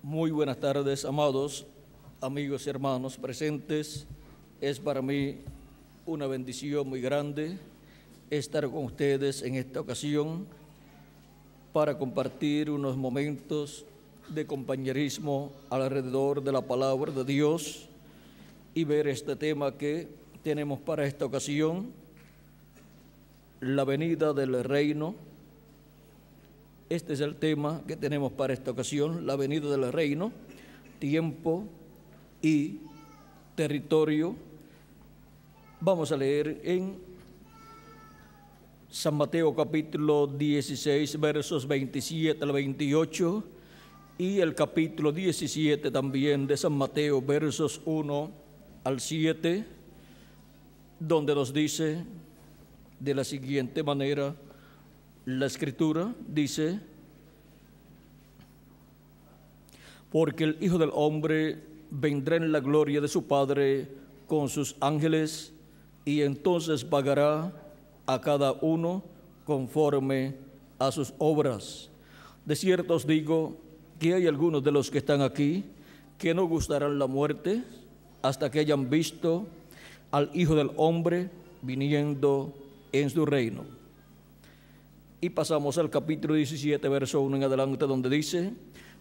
Muy buenas tardes, amados amigos y hermanos presentes. Es para mí una bendición muy grande estar con ustedes en esta ocasión para compartir unos momentos de compañerismo alrededor de la palabra de Dios y ver este tema que tenemos para esta ocasión, la venida del reino. Este es el tema que tenemos para esta ocasión, la venida del reino, tiempo y territorio. Vamos a leer en San Mateo capítulo 16, versos 27 al 28, y el capítulo 17 también de San Mateo, versos 1 al 7, donde nos dice de la siguiente manera la Escritura, dice: porque el Hijo del Hombre vendrá en la gloria de su Padre con sus ángeles, y entonces pagará a cada uno conforme a sus obras. De cierto os digo que hay algunos de los que están aquí que no gustarán la muerte hasta que hayan visto al Hijo del Hombre viniendo en su reino. Y pasamos al capítulo 17, verso 1 en adelante, donde dice: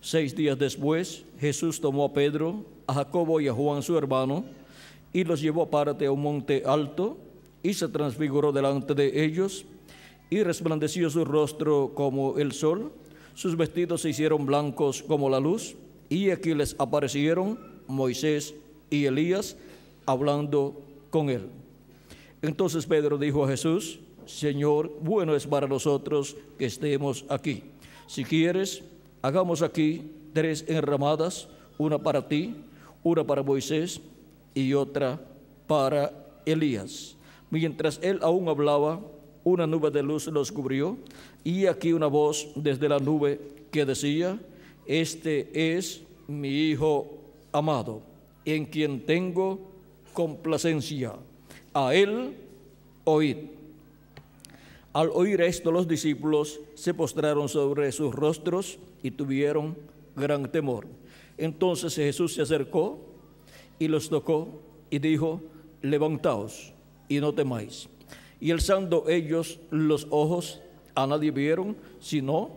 6 días después, Jesús tomó a Pedro, a Jacobo y a Juan su hermano, y los llevó aparte a un monte alto, y se transfiguró delante de ellos, y resplandeció su rostro como el sol, sus vestidos se hicieron blancos como la luz, y aquí les aparecieron Moisés y Elías hablando con él. Entonces Pedro dijo a Jesús: Señor, bueno es para nosotros que estemos aquí. Si quieres, hagamos aquí 3 enramadas, una para ti, una para Moisés y otra para Elías. Mientras él aún hablaba, una nube de luz los cubrió, y aquí una voz desde la nube que decía: Este es mi Hijo amado, en quien tengo complacencia. A él oíd. Al oír esto, los discípulos se postraron sobre sus rostros y tuvieron gran temor. Entonces Jesús se acercó y los tocó y dijo: levantaos y no temáis. Y alzando ellos los ojos, a nadie vieron sino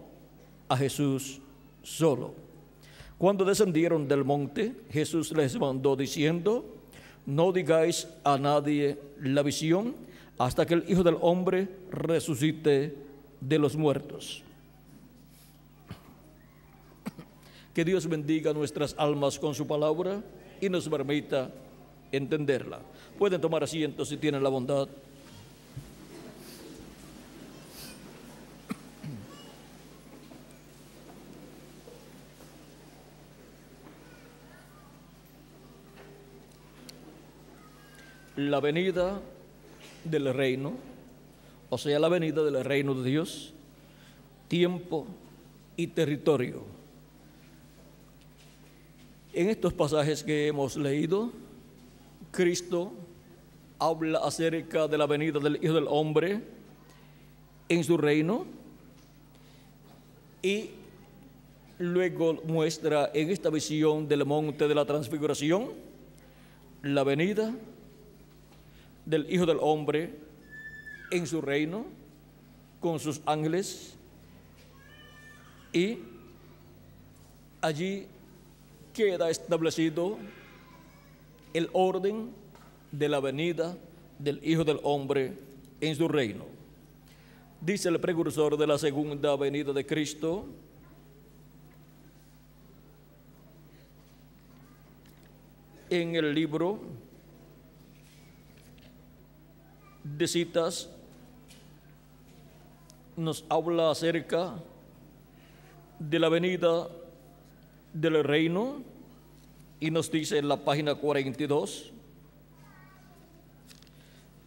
a Jesús solo. Cuando descendieron del monte, Jesús les mandó diciendo: no digáis a nadie la visión hasta que el Hijo del Hombre resucite de los muertos. Que Dios bendiga nuestras almas con su palabra y nos permita entenderla. Pueden tomar asiento si tienen la bondad. La venida del reino, o sea, la venida del reino de Dios, tiempo y territorio. En estos pasajes que hemos leído, Cristo habla acerca de la venida del Hijo del Hombre en su reino, y luego muestra en esta visión del monte de la transfiguración la venida del Hijo del Hombre en su reino con sus ángeles, y allí queda establecido el orden de la venida del Hijo del Hombre en su reino. Dice el precursor de la segunda venida de Cristo: en el libro de citas nos habla acerca de la venida del reino, y nos dice en la página 42,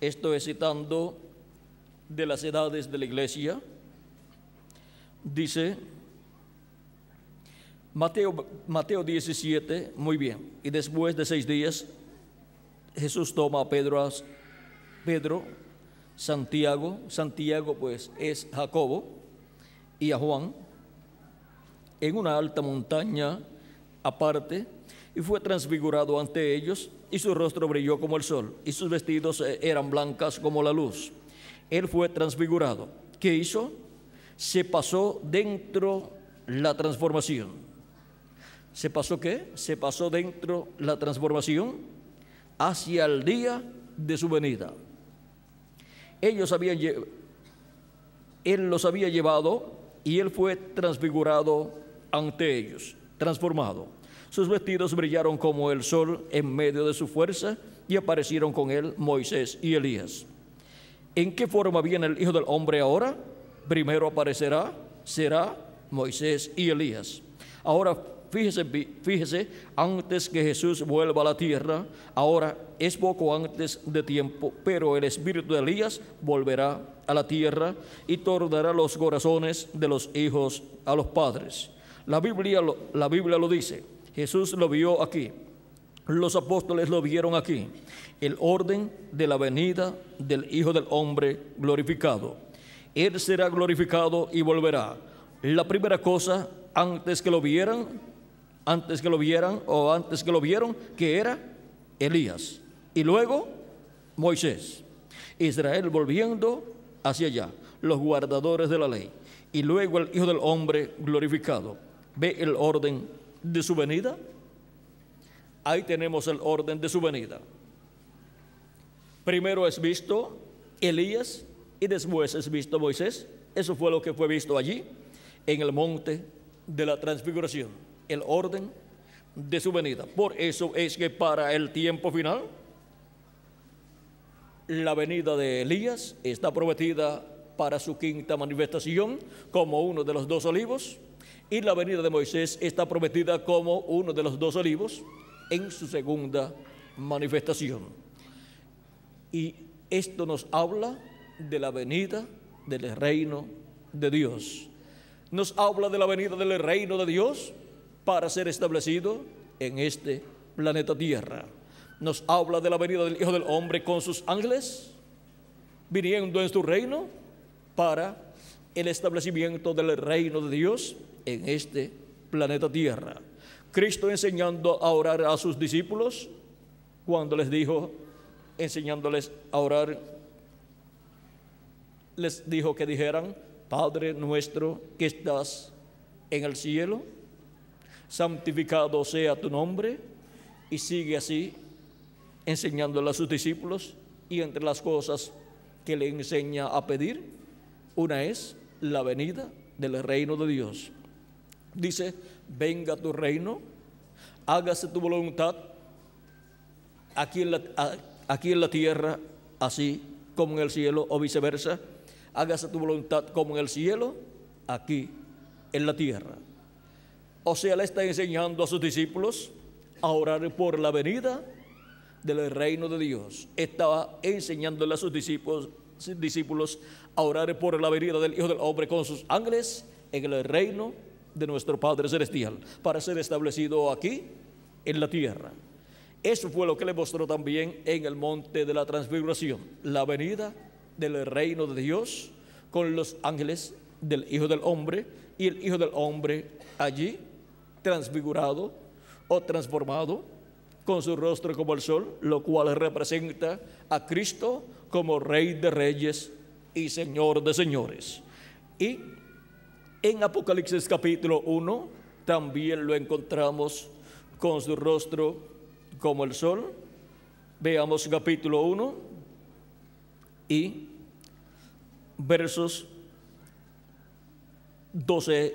esto es citando de las edades de la iglesia, dice Mateo 17, muy bien: y después de 6 días Jesús toma a Pedro, Santiago pues es Jacobo, y a Juan, en una alta montaña, aparte y fue transfigurado ante ellos, y su rostro brilló como el sol, y sus vestidos eran blancas como la luz. Él fue transfigurado. ¿Qué hizo? Se pasó dentro la transformación. ¿Se pasó qué? Se pasó dentro la transformación hacia el día de su venida. Él los había llevado y él fue transfigurado ante ellos, transformado. Sus vestidos brillaron como el sol en medio de su fuerza, y aparecieron con él Moisés y Elías. ¿En qué forma viene el Hijo del Hombre ahora? Primero será Moisés y Elías. Ahora fíjese, antes que Jesús vuelva a la tierra, ahora es poco antes de tiempo, pero el espíritu de Elías volverá a la tierra y tornará los corazones de los hijos a los padres. La Biblia lo dice. Jesús lo vio aquí, los apóstoles lo vieron aquí, el orden de la venida del Hijo del Hombre glorificado. Él será glorificado y volverá. La primera cosa, antes que lo vieran, que era Elías, y luego Moisés. Israel volviendo hacia allá, los guardadores de la ley, y luego el Hijo del Hombre glorificado. ¿Ve el orden de su venida? Ahí tenemos el orden de su venida. Primero es visto Elías y después es visto Moisés. Eso fue lo que fue visto allí en el monte de la transfiguración, el orden de su venida. Por eso es que para el tiempo final, la venida de Elías está prometida para su quinta manifestación como uno de los 2 olivos, y la venida de Moisés está prometida como uno de los 2 olivos en su segunda manifestación. Y esto nos habla de la venida del reino de Dios. Nos habla de la venida del reino de Dios para ser establecido en este planeta Tierra. Nos habla de la venida del Hijo del Hombre con sus ángeles, viniendo en su reino para el establecimiento del reino de Dios en este planeta Tierra. Cristo enseñando a orar a sus discípulos, cuando les dijo, enseñándoles a orar, les dijo que dijeran: Padre nuestro que estás en el cielo, santificado sea tu nombre. Y sigue así enseñándole a sus discípulos, y entre las cosas que le enseña a pedir, una es la venida del reino de Dios. Dice: venga tu reino, hágase tu voluntad aquí en la tierra, así como en el cielo, o viceversa. Hágase tu voluntad como en el cielo, aquí en la tierra. O sea, le está enseñando a sus discípulos a orar por la venida del reino de Dios. Está enseñándole a sus discípulos a orar por la venida del Hijo del Hombre con sus ángeles en el reino de nuestro Padre Celestial, para ser establecido aquí en la tierra. Eso fue lo que le mostró también en el monte de la transfiguración, la venida del reino de Dios con los ángeles del Hijo del Hombre, y el Hijo del Hombre allí transfigurado o transformado con su rostro como el sol, lo cual representa a Cristo como Rey de Reyes y Señor de Señores. Y en Apocalipsis capítulo 1 también lo encontramos con su rostro como el sol. Veamos capítulo 1 y versos 12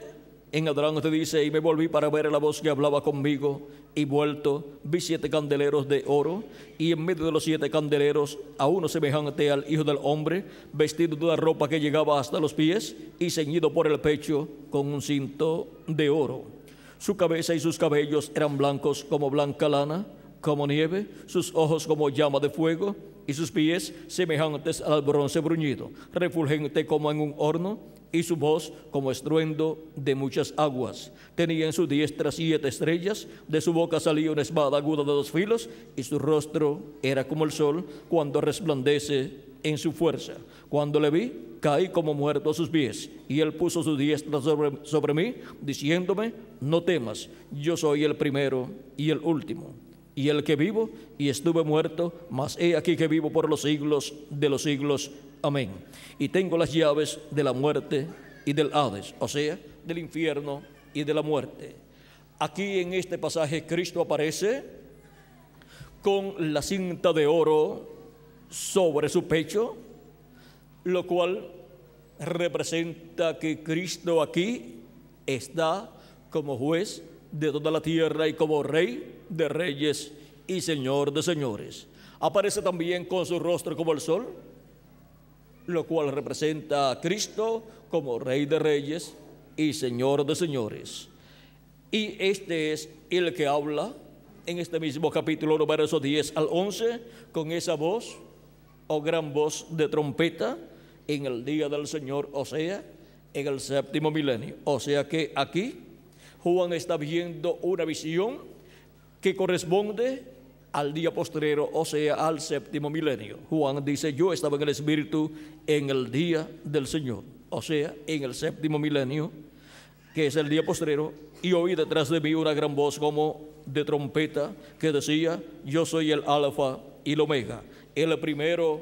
en adelante. Dice: y me volví para ver a la voz que hablaba conmigo, y vuelto vi 7 candeleros de oro, y en medio de los 7 candeleros a uno semejante al Hijo del Hombre, vestido de una ropa que llegaba hasta los pies y ceñido por el pecho con un cinto de oro. Su cabeza y sus cabellos eran blancos como blanca lana, como nieve, sus ojos como llama de fuego, y sus pies semejantes al bronce bruñido, refulgente como en un horno, y su voz como estruendo de muchas aguas. Tenía en su diestra 7 estrellas, de su boca salía una espada aguda de 2 filos, y su rostro era como el sol cuando resplandece en su fuerza. Cuando le vi, caí como muerto a sus pies, y él puso su diestra sobre mí, diciéndome: no temas, yo soy el primero y el último, y el que vivo, y estuve muerto, mas he aquí que vivo por los siglos de los siglos. Amén. Y tengo las llaves de la muerte y del Hades, o sea, del infierno y de la muerte. Aquí en este pasaje Cristo aparece con la cinta de oro sobre su pecho, lo cual representa que Cristo aquí está como juez de toda la tierra y como rey de reyes y señor de señores. Aparece también con su rostro como el sol, lo cual representa a Cristo como rey de reyes y señor de señores. Y este es el que habla en este mismo capítulo, versos 10 al 11, con esa voz o gran voz de trompeta en el día del Señor, o sea, en el séptimo milenio. O sea que aquí Juan está viendo una visión que corresponde al día postrero, o sea, al séptimo milenio. Juan dice: yo estaba en el Espíritu en el día del Señor, o sea, en el séptimo milenio, que es el día postrero, y oí detrás de mí una gran voz como de trompeta que decía: yo soy el Alfa y el Omega, el primero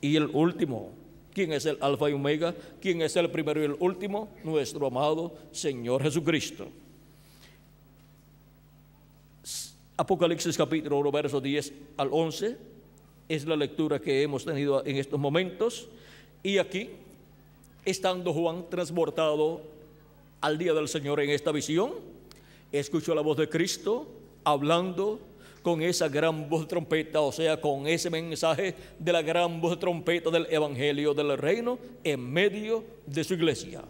y el último. ¿Quién es el Alfa y Omega? ¿Quién es el primero y el último? Nuestro amado Señor Jesucristo. Apocalipsis capítulo 1, versos 10 al 11 es la lectura que hemos tenido en estos momentos. Y aquí, estando Juan transportado al día del Señor en esta visión, escuchó la voz de Cristo hablando con esa gran voz de trompeta, o sea, con ese mensaje de la gran voz de trompeta del Evangelio del Reino en medio de su iglesia.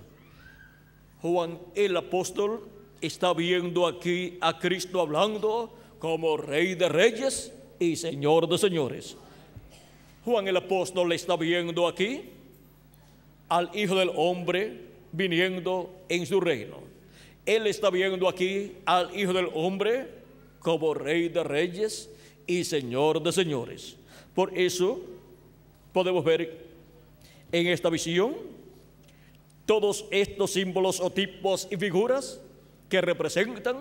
Juan el apóstol está viendo aquí a Cristo hablando como Rey de Reyes y Señor de Señores. Juan el apóstol está viendo aquí al Hijo del Hombre viniendo en su reino. Él está viendo aquí al Hijo del Hombre como Rey de Reyes y Señor de Señores. Por eso podemos ver en esta visión todos estos símbolos o tipos y figuras que representan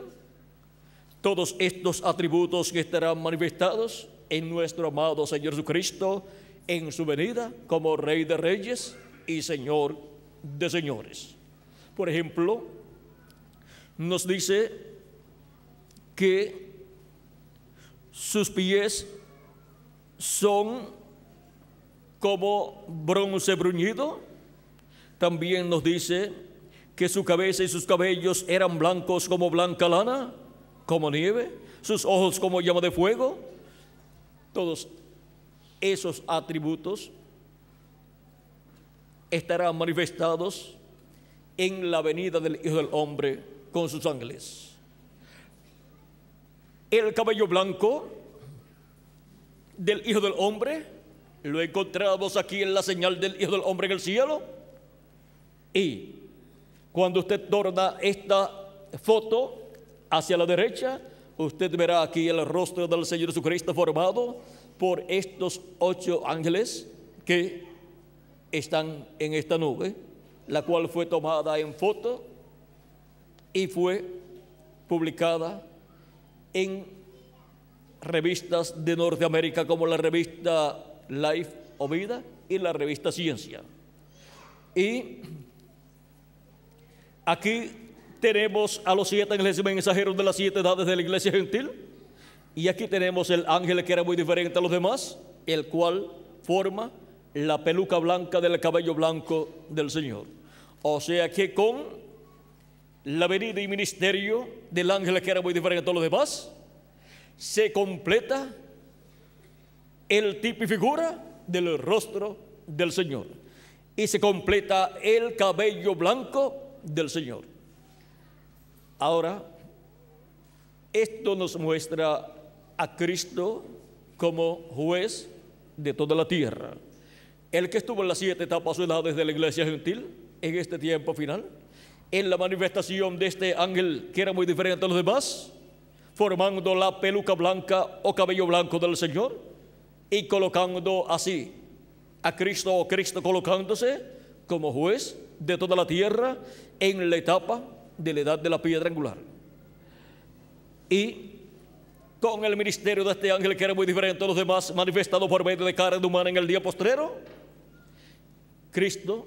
todos estos atributos que estarán manifestados en nuestro amado Señor Jesucristo en su venida como Rey de Reyes y Señor de Señores. Por ejemplo, nos dice que sus pies son como bronce bruñido. También nos dice que su cabeza y sus cabellos eran blancos como blanca lana, como nieve, sus ojos como llama de fuego. Todos esos atributos estarán manifestados en la venida del Hijo del Hombre con sus ángeles. El cabello blanco del Hijo del Hombre lo encontramos aquí en la señal del Hijo del Hombre en el cielo. Y cuando usted torna esta foto hacia la derecha, usted verá aquí el rostro del Señor Jesucristo formado por estos 8 ángeles que están en esta nube, la cual fue tomada en foto y fue publicada en revistas de Norteamérica como la revista Life o Vida y la revista Ciencia. Y aquí tenemos a los 7 ángeles mensajeros de las 7 edades de la iglesia gentil. Y aquí tenemos el ángel que era muy diferente a los demás, el cual forma la peluca blanca del cabello blanco del Señor. O sea que con la venida y ministerio del ángel que era muy diferente a los demás, se completa el tipo y figura del rostro del Señor. Y se completa el cabello blanco del Señor. Ahora, esto nos muestra a Cristo como juez de toda la tierra. El que estuvo en las 7 etapas o edades de la iglesia gentil en este tiempo final, en la manifestación de este ángel que era muy diferente a los demás, formando la peluca blanca o cabello blanco del Señor y colocando así a Cristo, o Cristo colocándose como juez de toda la tierra en la etapa de la edad de la piedra angular. Y con el ministerio de este ángel, que era muy diferente a los demás, manifestado por medio de carne humana en el día postrero, Cristo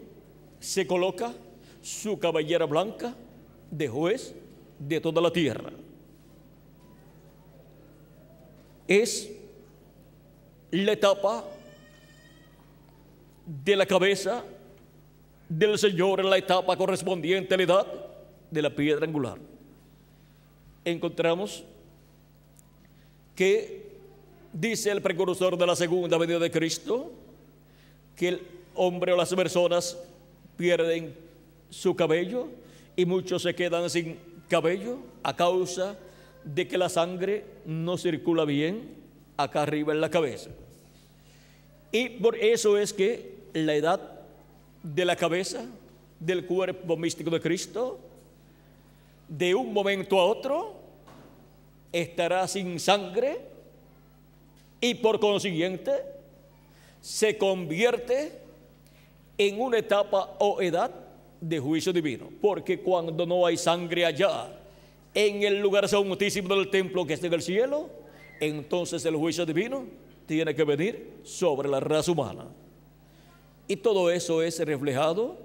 se coloca su cabellera blanca de juez de toda la tierra. Es la etapa de la cabeza del Señor, en la etapa correspondiente a la edad de la piedra angular. Encontramos que dice el precursor de la segunda venida de Cristo que el hombre o las personas pierden su cabello y muchos se quedan sin cabello a causa de que la sangre no circula bien acá arriba en la cabeza. Y por eso es que la edad de la cabeza del cuerpo místico de Cristo, de un momento a otro, estará sin sangre y por consiguiente se convierte en una etapa o edad de juicio divino, porque cuando no hay sangre allá en el lugar santísimo del templo que está en el cielo, entonces el juicio divino tiene que venir sobre la raza humana. Y todo eso es reflejado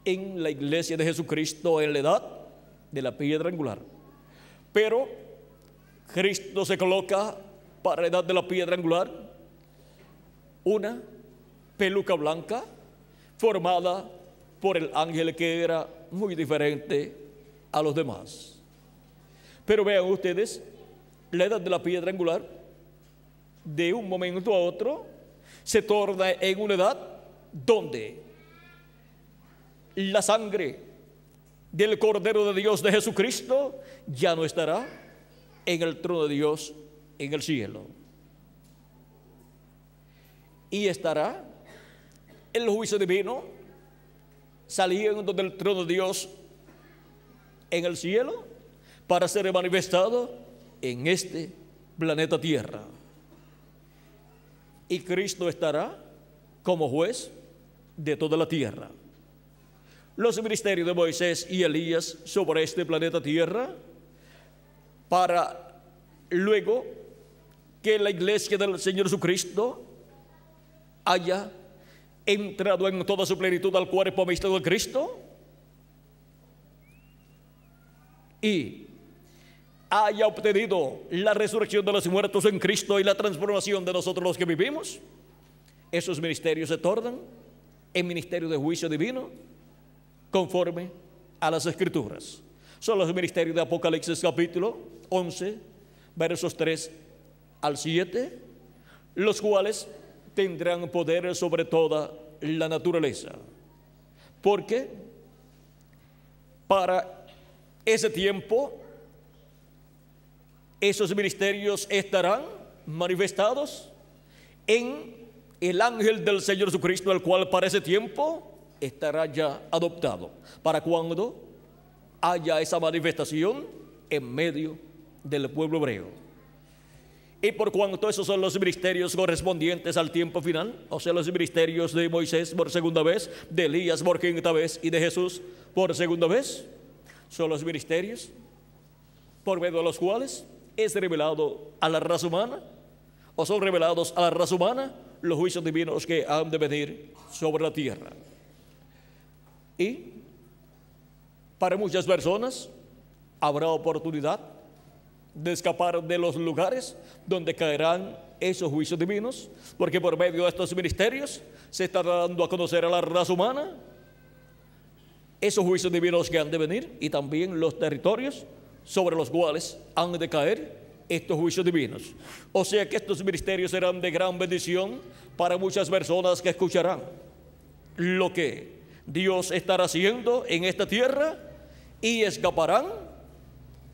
en la iglesia de Jesucristo en la edad de la piedra angular. Pero Cristo se coloca para la edad de la piedra angular una peluca blanca formada por el ángel, que era muy diferente a los demás. Pero vean ustedes, la edad de la piedra angular de un momento a otro se torna en una edad donde la sangre del Cordero de Dios, de Jesucristo, ya no estará en el trono de Dios en el cielo, y estará el juicio divino saliendo del trono de Dios en el cielo para ser manifestado en este planeta Tierra. Y Cristo estará como juez de toda la tierra. Los ministerios de Moisés y Elías sobre este planeta Tierra, para luego que la iglesia del Señor Jesucristo haya entrado en toda su plenitud al cuerpo místico de Cristo y haya obtenido la resurrección de los muertos en Cristo y la transformación de nosotros los que vivimos, esos ministerios se tornan en ministerio de juicio divino conforme a las Escrituras. Son los ministerios de Apocalipsis capítulo 11, versos 3 al 7, los cuales tendrán poder sobre toda la naturaleza. Porque para ese tiempo esos ministerios estarán manifestados en el ángel del Señor Jesucristo, el cual para ese tiempo estará ya adoptado, para cuando haya esa manifestación en medio del pueblo hebreo. Y por cuanto esos son los ministerios correspondientes al tiempo final, o sea, los ministerios de Moisés por segunda vez, de Elías por quinta vez y de Jesús por segunda vez, son los ministerios por medio de los cuales es revelado a la raza humana, o son revelados a la raza humana los juicios divinos que han de venir sobre la tierra. Y para muchas personas habrá oportunidad de escapar de los lugares donde caerán esos juicios divinos, porque por medio de estos ministerios se está dando a conocer a la raza humana esos juicios divinos que han de venir y también los territorios sobre los cuales han de caer estos juicios divinos. O sea que estos ministerios serán de gran bendición para muchas personas que escucharán lo que Dios estará haciendo en esta tierra y escaparán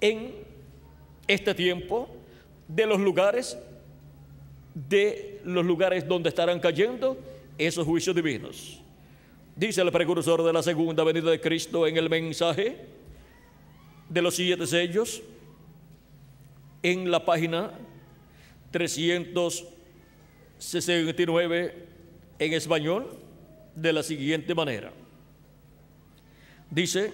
en este tiempo de los lugares donde estarán cayendo esos juicios divinos. Dice el precursor de la segunda venida de Cristo en el mensaje de los 7 sellos, en la página 369 en español de la siguiente manera. Dice: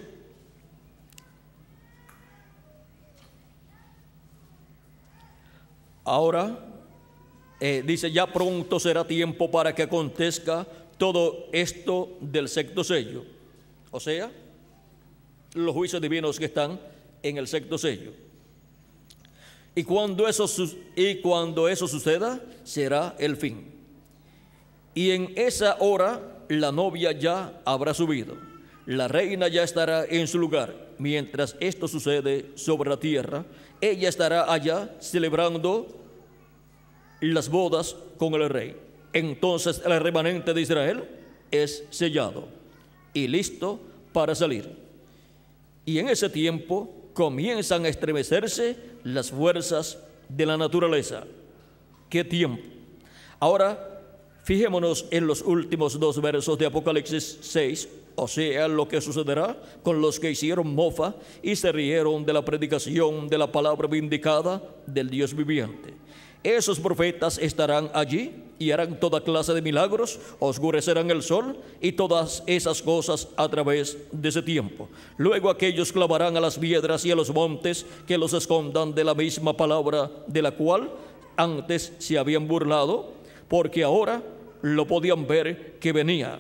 ahora, dice, ya pronto será tiempo para que acontezca todo esto del sexto sello. O sea, los juicios divinos que están en el sexto sello. Y cuando eso suceda, será el fin. Y en esa hora la novia ya habrá subido. La reina ya estará en su lugar. Mientras esto sucede sobre la tierra, ella estará allá celebrando las bodas con el rey. Entonces el remanente de Israel es sellado y listo para salir. Y en ese tiempo comienzan a estremecerse las fuerzas de la naturaleza. ¿Qué tiempo? Ahora, fijémonos en los últimos dos versos de Apocalipsis 6, o sea, lo que sucederá con los que hicieron mofa y se rieron de la predicación de la palabra vindicada del Dios viviente. Esos profetas estarán allí y harán toda clase de milagros, oscurecerán el sol y todas esas cosas a través de ese tiempo. Luego aquellos clamarán a las piedras y a los montes que los escondan de la misma palabra de la cual antes se habían burlado, porque ahora lo podían ver que venía.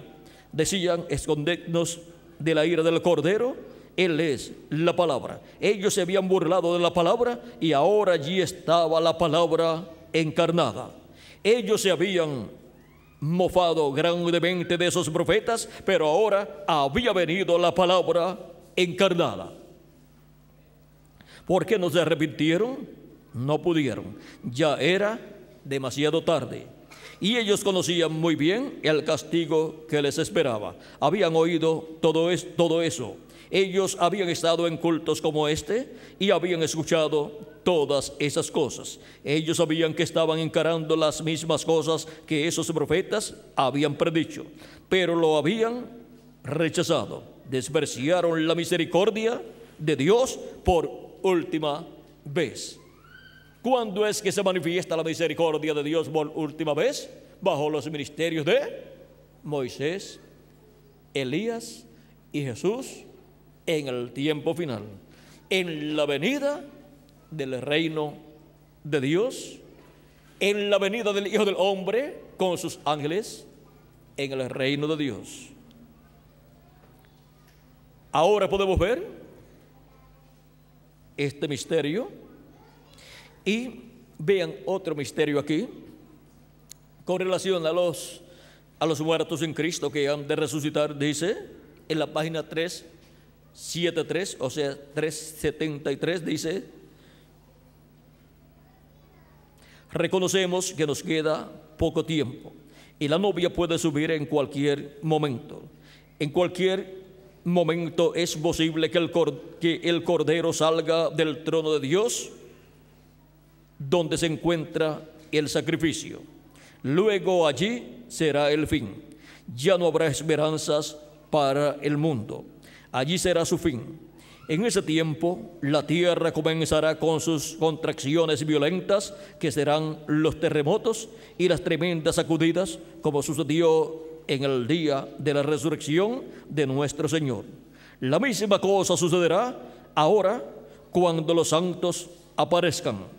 Decían: escondednos de la ira del Cordero. Él es la palabra. Ellos se habían burlado de la palabra y ahora allí estaba la palabra encarnada. Ellos se habían mofado grandemente de esos profetas, pero ahora había venido la palabra encarnada. ¿Por qué no se arrepintieron? No pudieron. Ya era demasiado tarde. Y ellos conocían muy bien el castigo que les esperaba. Habían oído todo eso. Ellos habían estado en cultos como este y habían escuchado todas esas cosas. Ellos sabían que estaban encarando las mismas cosas que esos profetas habían predicho, pero lo habían rechazado. Despreciaron la misericordia de Dios por última vez. ¿Cuándo es que se manifiesta la misericordia de Dios por última vez? Bajo los ministerios de Moisés, Elías y Jesús, en el tiempo final, en la venida del reino de Dios, en la venida del Hijo del Hombre con sus ángeles, en el reino de Dios. Ahora podemos ver este misterio y vean otro misterio aquí con relación a los muertos en Cristo que han de resucitar. Dice en la página 373, o sea 373, dice: reconocemos que nos queda poco tiempo y la novia puede subir en cualquier momento. En cualquier momento es posible que el Cordero salga del trono de Dios, donde se encuentra el sacrificio. Luego allí será el fin. Ya no habrá esperanzas para el mundo. Allí será su fin. En ese tiempo la tierra comenzará con sus contracciones violentas, que serán los terremotos y las tremendas sacudidas, como sucedió en el día de la resurrección de nuestro Señor. La misma cosa sucederá ahora cuando los santos aparezcan.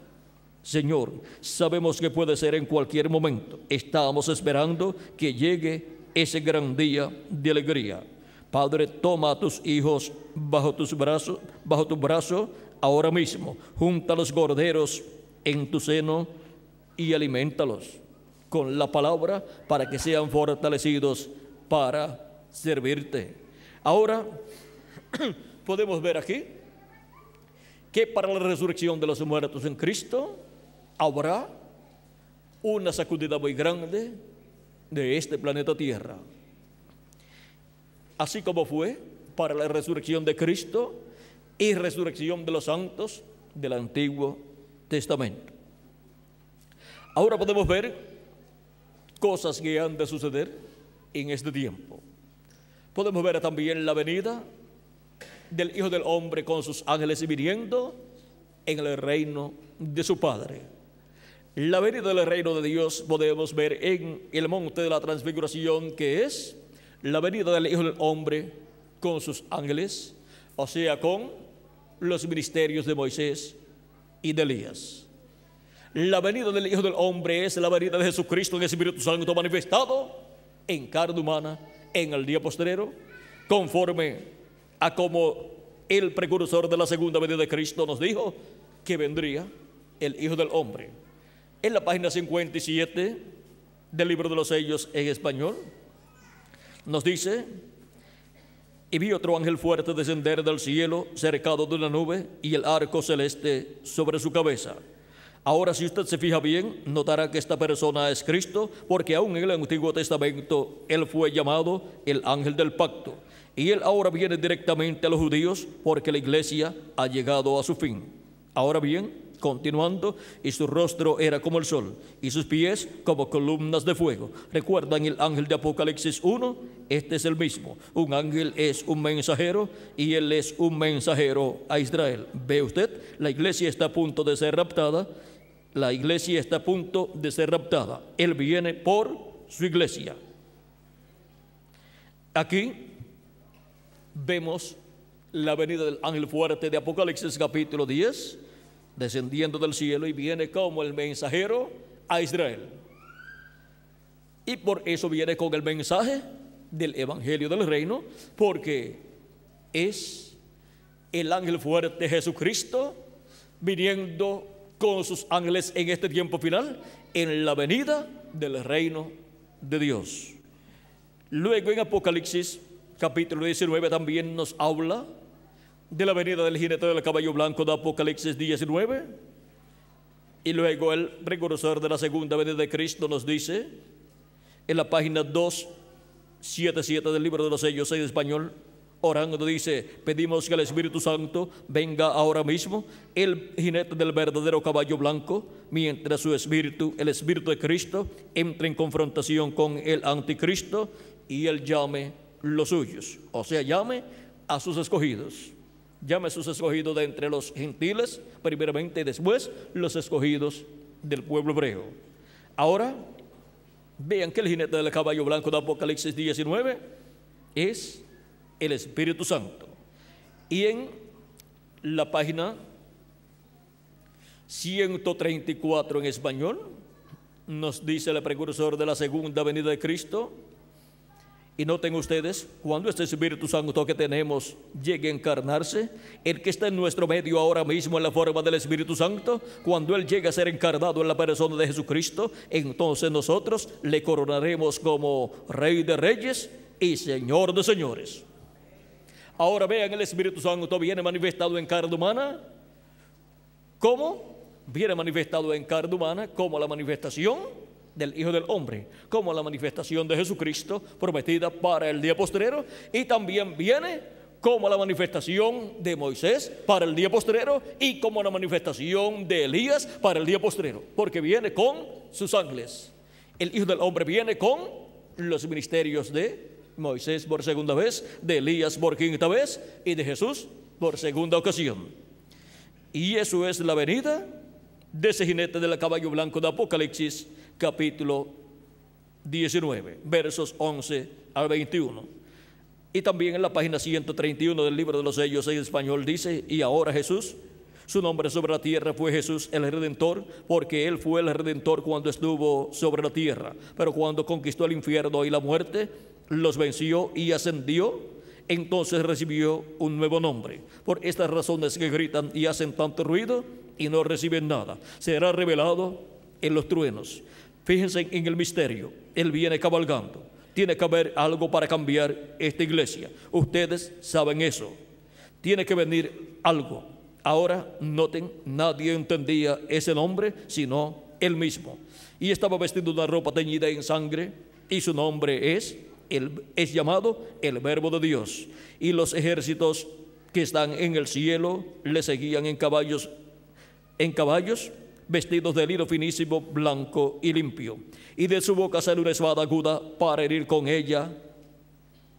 Señor, sabemos que puede ser en cualquier momento. Estamos esperando que llegue ese gran día de alegría. Padre, toma a tus hijos bajo tu brazo ahora mismo. Junta los corderos en tu seno y alimentalos con la palabra para que sean fortalecidos para servirte. Ahora podemos ver aquí que para la resurrección de los muertos en Cristo habrá una sacudida muy grande de este planeta Tierra. Así como fue para la resurrección de Cristo y resurrección de los santos del Antiguo Testamento. Ahora podemos ver cosas que han de suceder en este tiempo. Podemos ver también la venida del Hijo del Hombre con sus ángeles viniendo en el reino de su Padre. La venida del reino de Dios podemos ver en el monte de la transfiguración, que es la venida del Hijo del Hombre con sus ángeles, o sea, con los ministerios de Moisés y de Elías. La venida del Hijo del Hombre es la venida de Jesucristo en el Espíritu Santo manifestado en carne humana en el día postrero, conforme a como el precursor de la segunda venida de Cristo nos dijo que vendría el Hijo del Hombre. En la página 57 del libro de los sellos en español nos dice: y vi otro ángel fuerte descender del cielo, cercado de una nube, y el arco celeste sobre su cabeza. Ahora, si usted se fija bien, notará que esta persona es Cristo, porque aún en el Antiguo Testamento Él fue llamado el ángel del pacto. Y Él ahora viene directamente a los judíos, porque la iglesia ha llegado a su fin. Ahora bien, continuando, y su rostro era como el sol, y sus pies como columnas de fuego. ¿Recuerdan el ángel de Apocalipsis 1? Este es el mismo. Un ángel es un mensajero, y él es un mensajero a Israel. ¿Ve usted? La iglesia está a punto de ser raptada. La iglesia está a punto de ser raptada. Él viene por su iglesia. Aquí vemos la venida del ángel fuerte de Apocalipsis capítulo 10, descendiendo del cielo, y viene como el mensajero a Israel. Y por eso viene con el mensaje del evangelio del reino, porque es el ángel fuerte Jesucristo viniendo con sus ángeles en este tiempo final, en la venida del reino de Dios. Luego en Apocalipsis capítulo 19 también nos habla de la venida del jinete del caballo blanco de Apocalipsis 19. Y luego el precursor de la segunda venida de Cristo nos dice en la página 277 del libro de los sellos en español, orando, dice: pedimos que el Espíritu Santo venga ahora mismo, el jinete del verdadero caballo blanco, mientras su espíritu, el Espíritu de Cristo, entre en confrontación con el anticristo, y él llame los suyos, o sea, llame a sus escogidos. Llame a sus escogidos de entre los gentiles primeramente, y después los escogidos del pueblo hebreo. Ahora vean que el jinete del caballo blanco de Apocalipsis 19 es el Espíritu Santo. Y en la página 134 en español nos dice el precursor de la segunda venida de Cristo. Y noten ustedes, cuando este Espíritu Santo que tenemos llegue a encarnarse, el que está en nuestro medio ahora mismo en la forma del Espíritu Santo, cuando Él llegue a ser encarnado en la persona de Jesucristo, entonces nosotros le coronaremos como Rey de Reyes y Señor de Señores. Ahora vean, el Espíritu Santo viene manifestado en carne humana. ¿Cómo? Viene manifestado en carne humana como la manifestación del Hijo del Hombre, como la manifestación de Jesucristo prometida para el día postrero, y también viene como la manifestación de Moisés para el día postrero, y como la manifestación de Elías para el día postrero, porque viene con sus ángeles. El Hijo del Hombre viene con los ministerios de Moisés por segunda vez, de Elías por quinta vez, y de Jesús por segunda ocasión. Y eso es la venida de ese jinete del caballo blanco de Apocalipsis capítulo 19, versos 11 al 21. Y también en la página 131 del libro de los sellos en español dice: y ahora Jesús, su nombre sobre la tierra fue Jesús el Redentor, porque Él fue el Redentor cuando estuvo sobre la tierra, pero cuando conquistó el infierno y la muerte, los venció y ascendió, entonces recibió un nuevo nombre. Por estas razones que gritan y hacen tanto ruido y no reciben nada, será revelado en los truenos. Fíjense en el misterio. Él viene cabalgando. Tiene que haber algo para cambiar esta iglesia. Ustedes saben eso. Tiene que venir algo. Ahora, noten, nadie entendía ese nombre sino Él mismo. Y estaba vestido de una ropa teñida en sangre, y su nombre es llamado el Verbo de Dios. Y los ejércitos que están en el cielo le seguían en caballos, vestidos de lino finísimo, blanco y limpio. Y de su boca sale una espada aguda para herir con ella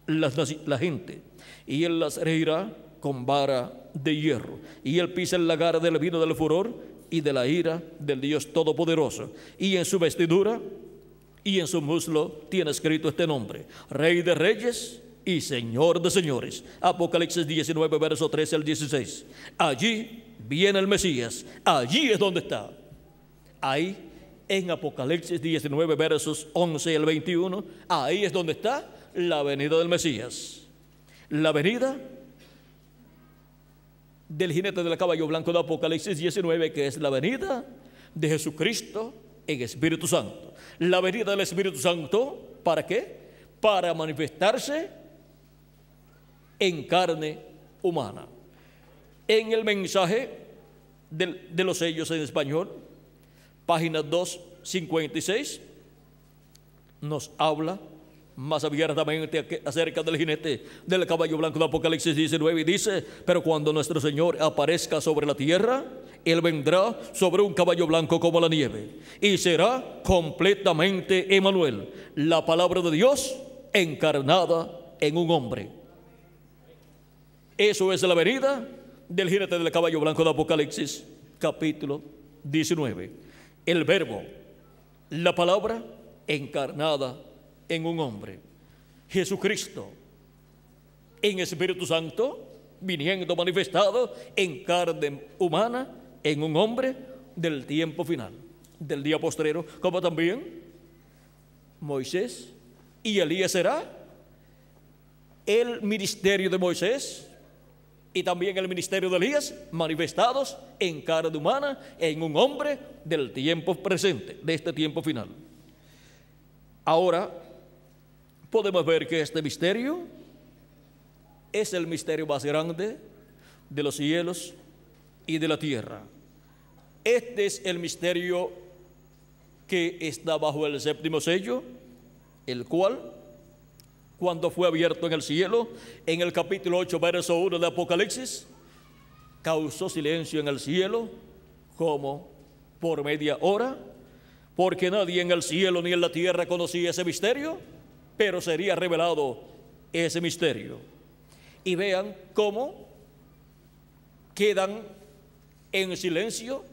la gente. Y Él las herirá con vara de hierro. Y Él pisa el lagar del vino del furor y de la ira del Dios Todopoderoso. Y en su vestidura y en su muslo tiene escrito este nombre: Rey de Reyes y Señor de Señores. Apocalipsis 19, verso 13 al 16. Allí viene el Mesías, allí es donde está. Ahí en Apocalipsis 19, versos 11 al 21, ahí es donde está la venida del Mesías. La venida del jinete del caballo blanco de Apocalipsis 19, que es la venida de Jesucristo en Espíritu Santo. La venida del Espíritu Santo, ¿para qué? Para manifestarse en carne humana. En el mensaje de los sellos en español, página 256, nos habla más abiertamente acerca del jinete del caballo blanco de Apocalipsis 19, y dice: pero cuando nuestro Señor aparezca sobre la tierra, Él vendrá sobre un caballo blanco como la nieve, y será completamente Emmanuel, la palabra de Dios encarnada en un hombre. Eso es la venida del jinete del caballo blanco de Apocalipsis capítulo 19. El verbo, la palabra encarnada en un hombre, Jesucristo en Espíritu Santo, viniendo manifestado en carne humana en un hombre del tiempo final, del día postrero, como también Moisés y Elías será el ministerio de Moisés y también el ministerio de Elías manifestados en carne humana en un hombre del tiempo presente, de este tiempo final. Ahora podemos ver que este misterio es el misterio más grande de los cielos y de la tierra. Este es el misterio que está bajo el séptimo sello, el cual, cuando fue abierto en el cielo, en el capítulo 8, verso 1 de Apocalipsis, causó silencio en el cielo como por media hora, porque nadie en el cielo ni en la tierra conocía ese misterio, pero sería revelado ese misterio. Y vean cómo quedan en silencio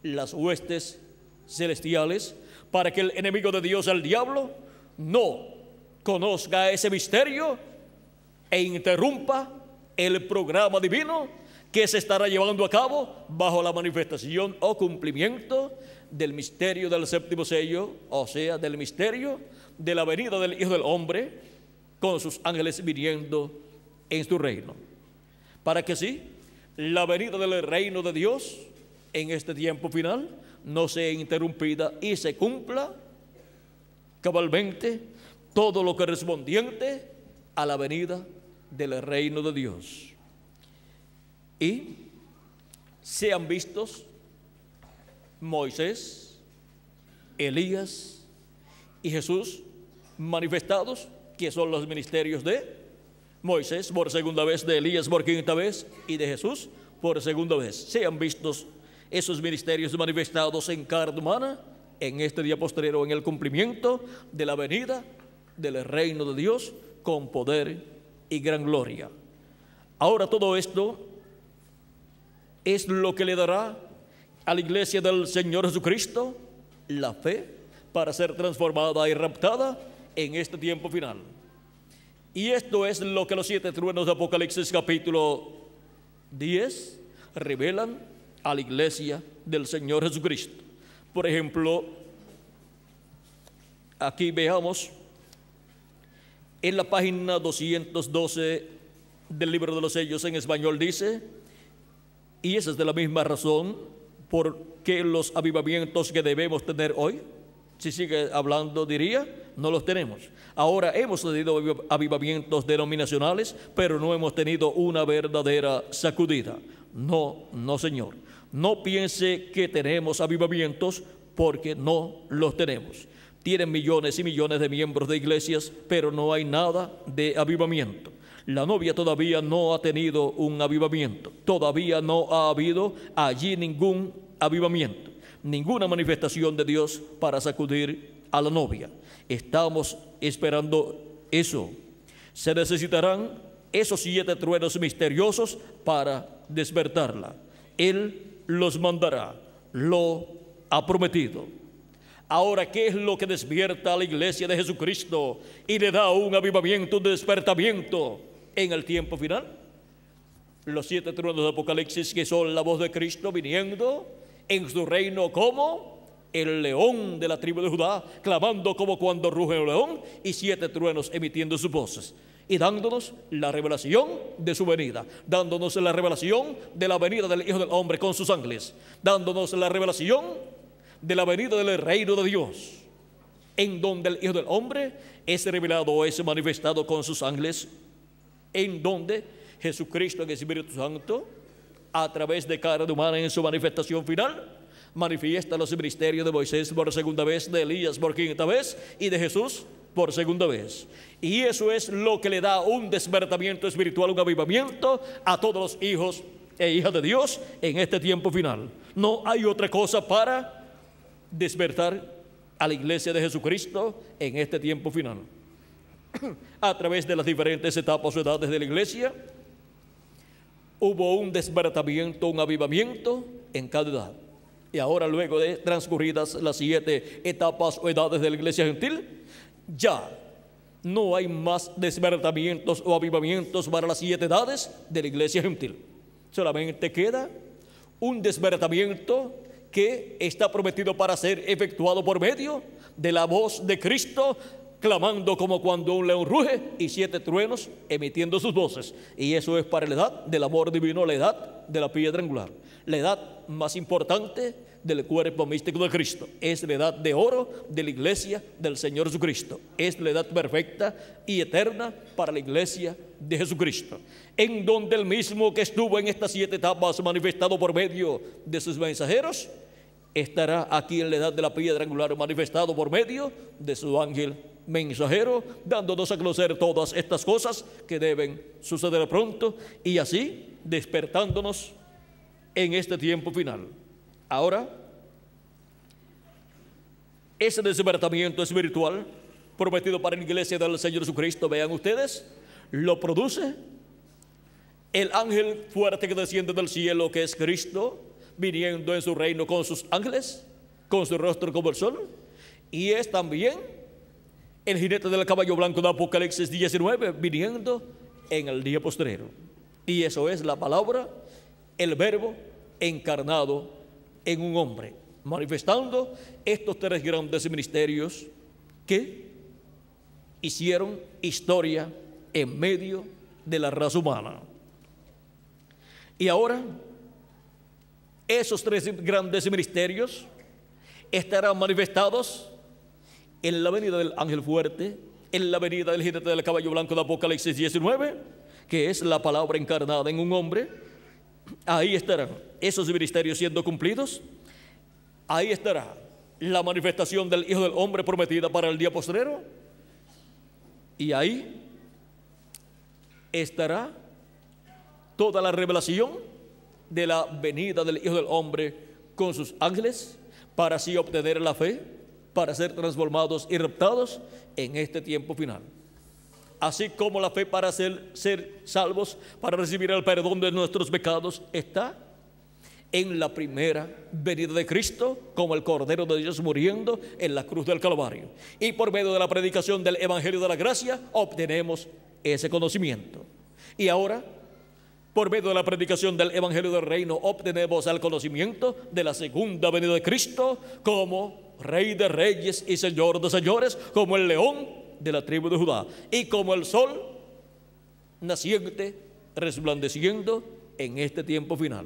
las huestes celestiales para que el enemigo de Dios, el diablo, no conozca ese misterio e interrumpa el programa divino que se estará llevando a cabo bajo la manifestación o cumplimiento del misterio del séptimo sello, o sea, del misterio de la venida del Hijo del Hombre con sus ángeles viniendo en su reino, para que sí, la venida del reino de Dios en este tiempo final no sea interrumpida y se cumpla cabalmente todo lo correspondiente a la venida del reino de Dios. Y sean vistos Moisés, Elías y Jesús manifestados, que son los ministerios de Moisés por segunda vez, de Elías por quinta vez y de Jesús por segunda vez. Sean vistos esos ministerios manifestados en carne humana en este día postrero, en el cumplimiento de la venida del reino de Dios con poder y gran gloria. Ahora todo esto es lo que le dará a la iglesia del Señor Jesucristo la fe para ser transformada y raptada en este tiempo final. Y esto es lo que los 7 truenos de Apocalipsis capítulo 10 revelan a la iglesia del Señor Jesucristo. Por ejemplo, aquí veamos en la página 212 del libro de los sellos en español, dice: y esa es de la misma razón por que los avivamientos que debemos tener hoy, si sigue hablando diría, no los tenemos. Ahora hemos tenido avivamientos denominacionales, pero no hemos tenido una verdadera sacudida. No, no, Señor. No piense que tenemos avivamientos, porque no los tenemos. Tienen millones y millones de miembros de iglesias, pero no hay nada de avivamiento. La novia todavía no ha tenido un avivamiento. Todavía no ha habido allí ningún avivamiento, ninguna manifestación de Dios para sacudir a la novia. Estamos esperando eso. Se necesitarán esos 7 truenos misteriosos para despertarla. Él los mandará. lo ha prometido. Ahora, ¿qué es lo que despierta a la iglesia de Jesucristo y le da un avivamiento, un despertamiento en el tiempo final? Los 7 truenos de Apocalipsis, que son la voz de Cristo viniendo en su reino como el león de la tribu de Judá, clamando como cuando ruge un león, y 7 truenos emitiendo sus voces y dándonos la revelación de su venida, dándonos la revelación de la venida del Hijo del Hombre con sus ángeles, dándonos la revelación de la venida del reino de Dios, en donde el Hijo del Hombre es revelado o es manifestado con sus ángeles, en donde Jesucristo en el Espíritu Santo, a través de carne humana en su manifestación final, manifiesta los ministerios de Moisés por segunda vez, de Elías por quinta vez y de Jesús por segunda vez. Y eso es lo que le da un despertamiento espiritual, un avivamiento a todos los hijos e hijas de Dios en este tiempo final. No hay otra cosa para despertar a la iglesia de Jesucristo en este tiempo final. A través de las diferentes etapas o edades de la iglesia, hubo un despertamiento, un avivamiento en cada edad. Y ahora, luego de transcurridas las 7 etapas o edades de la iglesia gentil, ya no hay más despertamientos o avivamientos para las 7 edades de la iglesia gentil. Solamente queda un despertamiento que está prometido para ser efectuado por medio de la voz de Cristo, clamando como cuando un león ruge, y 7 truenos emitiendo sus voces. Y eso es para la edad del amor divino, la edad de la piedra angular, la edad más importante del cuerpo místico de Cristo. Es la edad de oro de la iglesia del Señor Jesucristo. Es la edad perfecta y eterna para la iglesia de Jesucristo, en donde el mismo que estuvo en estas 7 etapas manifestado por medio de sus mensajeros, estará aquí en la edad de la piedra angular manifestado por medio de su ángel mensajero, dándonos a conocer todas estas cosas que deben suceder pronto, y así despertándonos en este tiempo final. Ahora, ese despertamiento espiritual prometido para la iglesia del Señor Jesucristo, vean ustedes, lo produce el ángel fuerte que desciende del cielo, que es Cristo, viniendo en su reino con sus ángeles, con su rostro como el sol, y es también el jinete del caballo blanco de Apocalipsis 19, viniendo en el día postrero. Y eso es la palabra, el verbo encarnado en un hombre, manifestando estos 3 grandes ministerios que hicieron historia en medio de la raza humana. Y ahora, esos 3 grandes ministerios estarán manifestados en la venida del ángel fuerte, en la venida del jinete del caballo blanco de Apocalipsis 19, que es la palabra encarnada en un hombre. Ahí estarán esos ministerios siendo cumplidos. Ahí estará la manifestación del Hijo del Hombre prometida para el día postrero. Y ahí estará toda la revelación de la venida del Hijo del Hombre con sus ángeles, para así obtener la fe, para ser transformados y raptados en este tiempo final. Así como la fe para ser salvos, para recibir el perdón de nuestros pecados, está en la primera venida de Cristo, como el Cordero de Dios muriendo en la cruz del Calvario. Y por medio de la predicación del Evangelio de la Gracia, obtenemos ese conocimiento. Y ahora, por medio de la predicación del Evangelio del Reino, obtenemos el conocimiento de la segunda venida de Cristo, como Rey de Reyes y Señor de Señores, como el león de la tribu de Judá, y como el sol naciente, resplandeciendo en este tiempo final,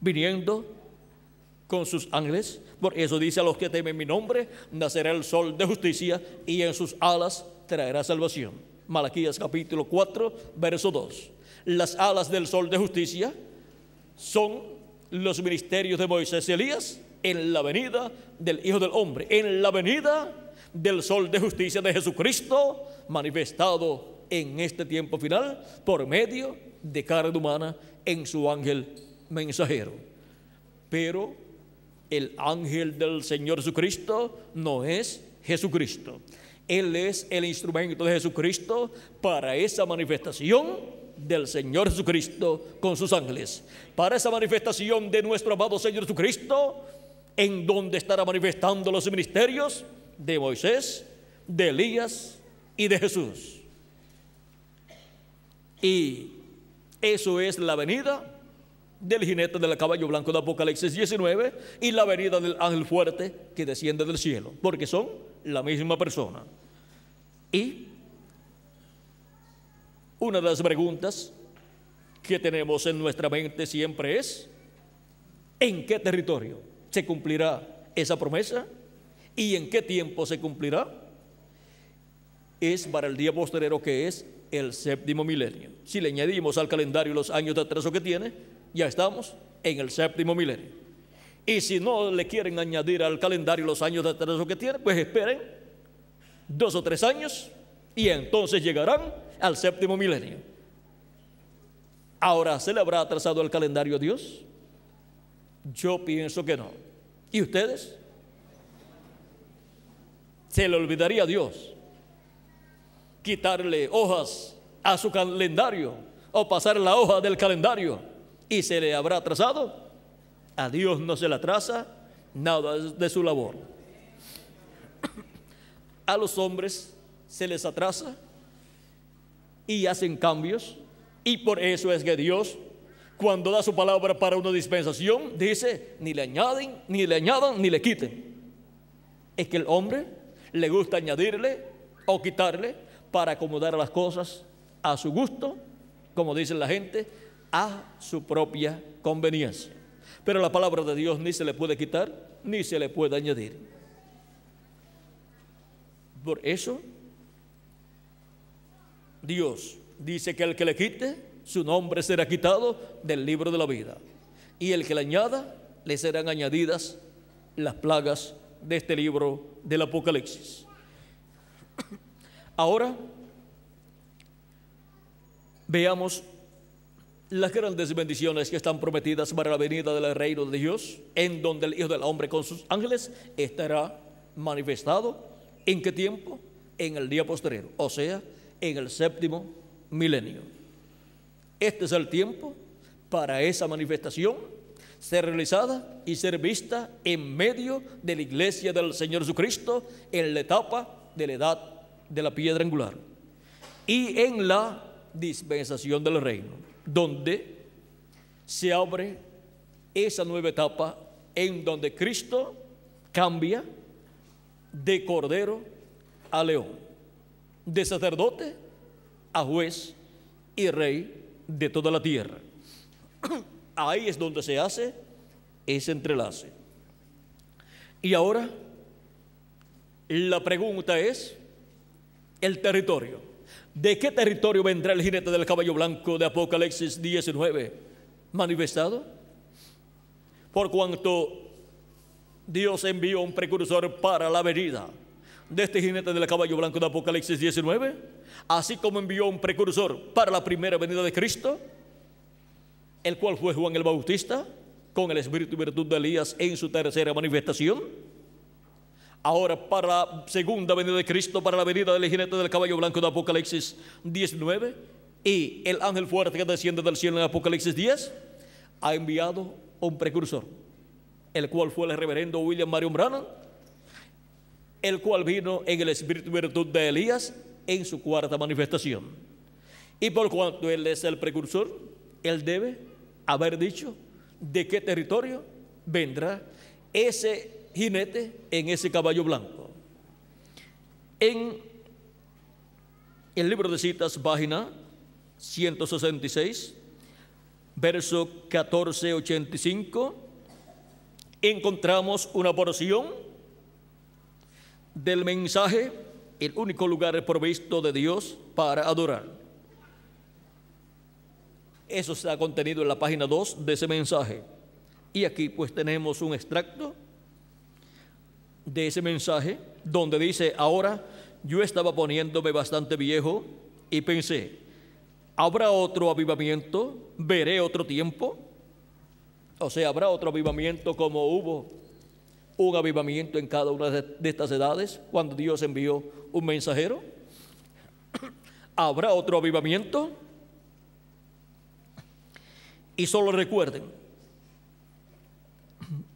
viniendo con sus ángeles. Por eso dice: a los que temen mi nombre nacerá el sol de justicia, y en sus alas traerá salvación. Malaquías capítulo 4, verso 2. Las alas del sol de justicia son los ministerios de Moisés y Elías en la venida del Hijo del Hombre, en la venida del sol de justicia de Jesucristo, manifestado en este tiempo final por medio de carne humana en su ángel mensajero. Pero el ángel del Señor Jesucristo no es Jesucristo. Él es el instrumento de Jesucristo para esa manifestación del Señor Jesucristo con sus ángeles, para esa manifestación de nuestro amado Señor Jesucristo, en donde estará manifestando los ministerios de Moisés, de Elías y de Jesús. Y eso es la venida del jinete del caballo blanco de Apocalipsis 19 y la venida del ángel fuerte que desciende del cielo, porque son la misma persona. Y una de las preguntas que tenemos en nuestra mente siempre es: ¿en qué territorio se cumplirá esa promesa? ¿Y en qué tiempo se cumplirá? Es para el día postrero, que es el séptimo milenio. Si le añadimos al calendario los años de atraso que tiene, ya estamos en el séptimo milenio. Y si no le quieren añadir al calendario los años de atraso que tiene, pues esperen 2 o 3 años y entonces llegarán al séptimo milenio. Ahora, ¿se le habrá atrasado el calendario a Dios? Yo pienso que no. ¿Y ustedes? ¿Se le olvidaría a Dios quitarle hojas a su calendario o pasar la hoja del calendario y se le habrá atrasado? A Dios no se le atrasa nada de su labor. A los hombres se les atrasa y hacen cambios, y por eso es que Dios, cuando da su palabra para una dispensación, dice: ni le añaden, ni le quiten. Es que el hombre le gusta añadirle o quitarle para acomodar las cosas a su gusto, como dice la gente, a su propia conveniencia. Pero la palabra de Dios ni se le puede quitar ni se le puede añadir. Por eso Dios dice que el que le quite, su nombre será quitado del libro de la vida, y el que le añada, le serán añadidas las plagas de este libro del Apocalipsis. Ahora veamos las grandes bendiciones que están prometidas para la venida del reino de Dios, en donde el Hijo del Hombre con sus ángeles estará manifestado. ¿En qué tiempo? En el día postrero, o sea, en el séptimo milenio. Este es el tiempo para esa manifestación ser realizada y ser vista en medio de la iglesia del Señor Jesucristo, en la etapa de la edad de la piedra angular y en la dispensación del reino, donde se abre esa nueva etapa en donde Cristo cambia de cordero a león, de sacerdote a juez y rey de toda la tierra. Ahí es donde se hace ese entrelace. Y ahora la pregunta es el territorio. ¿De qué territorio vendrá el jinete del caballo blanco de Apocalipsis 19 manifestado? Por cuanto Dios envió un precursor para la venida de este jinete del caballo blanco de Apocalipsis 19, así como envió un precursor para la primera venida de Cristo, el cual fue Juan el Bautista, con el espíritu y virtud de Elías en su tercera manifestación. Ahora, para la segunda venida de Cristo, para la venida del jinete del caballo blanco de Apocalipsis 19, y el ángel fuerte que desciende del cielo en Apocalipsis 10, ha enviado un precursor, el cual fue el reverendo William Marion Branham, el cual vino en el espíritu y virtud de Elías en su cuarta manifestación. Y por cuanto él es el precursor, él debe haber dicho de qué territorio vendrá ese jinete en ese caballo blanco. En el libro de citas, página 166, verso 1485, encontramos una porción del mensaje, el único lugar provisto de Dios para adorar. Eso está contenido en la página 2 de ese mensaje. Y aquí pues tenemos un extracto de ese mensaje donde dice: ahora yo estaba poniéndome bastante viejo y pensé, ¿habrá otro avivamiento? ¿Veré otro tiempo? O sea, ¿habrá otro avivamiento como hubo un avivamiento en cada una de estas edades cuando Dios envió un mensajero? ¿Habrá otro avivamiento? y solo recuerden,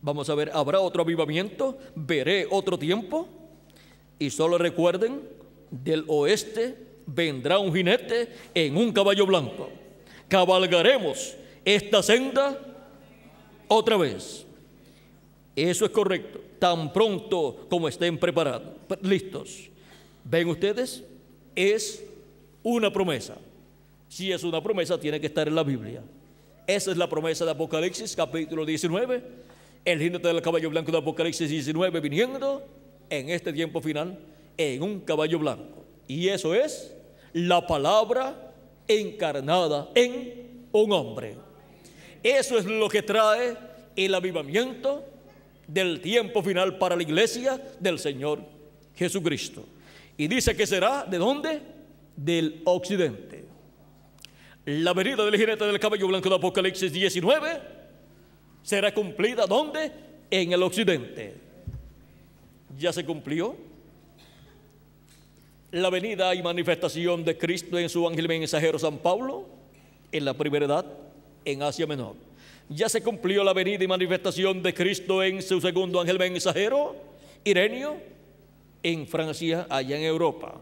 vamos a ver, habrá otro avivamiento, veré otro tiempo, y solo recuerden, del oeste vendrá un jinete en un caballo blanco. Cabalgaremos esta senda otra vez. Eso es correcto, tan pronto como estén preparados, listos. ¿Ven ustedes? Es una promesa. Si es una promesa, tiene que estar en la Biblia. Esa es la promesa de Apocalipsis, capítulo 19. El jinete del caballo blanco de Apocalipsis 19 viniendo en este tiempo final en un caballo blanco. Y eso es la palabra encarnada en un hombre. Eso es lo que trae el avivamiento del tiempo final para la iglesia del Señor Jesucristo. Y dice que será, ¿de dónde? Del occidente. La venida del jinete del caballo blanco de Apocalipsis 19 será cumplida, ¿dónde? En el occidente. Ya se cumplió la venida y manifestación de Cristo en su ángel mensajero San Pablo en la primera edad en Asia Menor. Ya se cumplió la venida y manifestación de Cristo en su segundo ángel mensajero Ireneo en Francia, allá en Europa.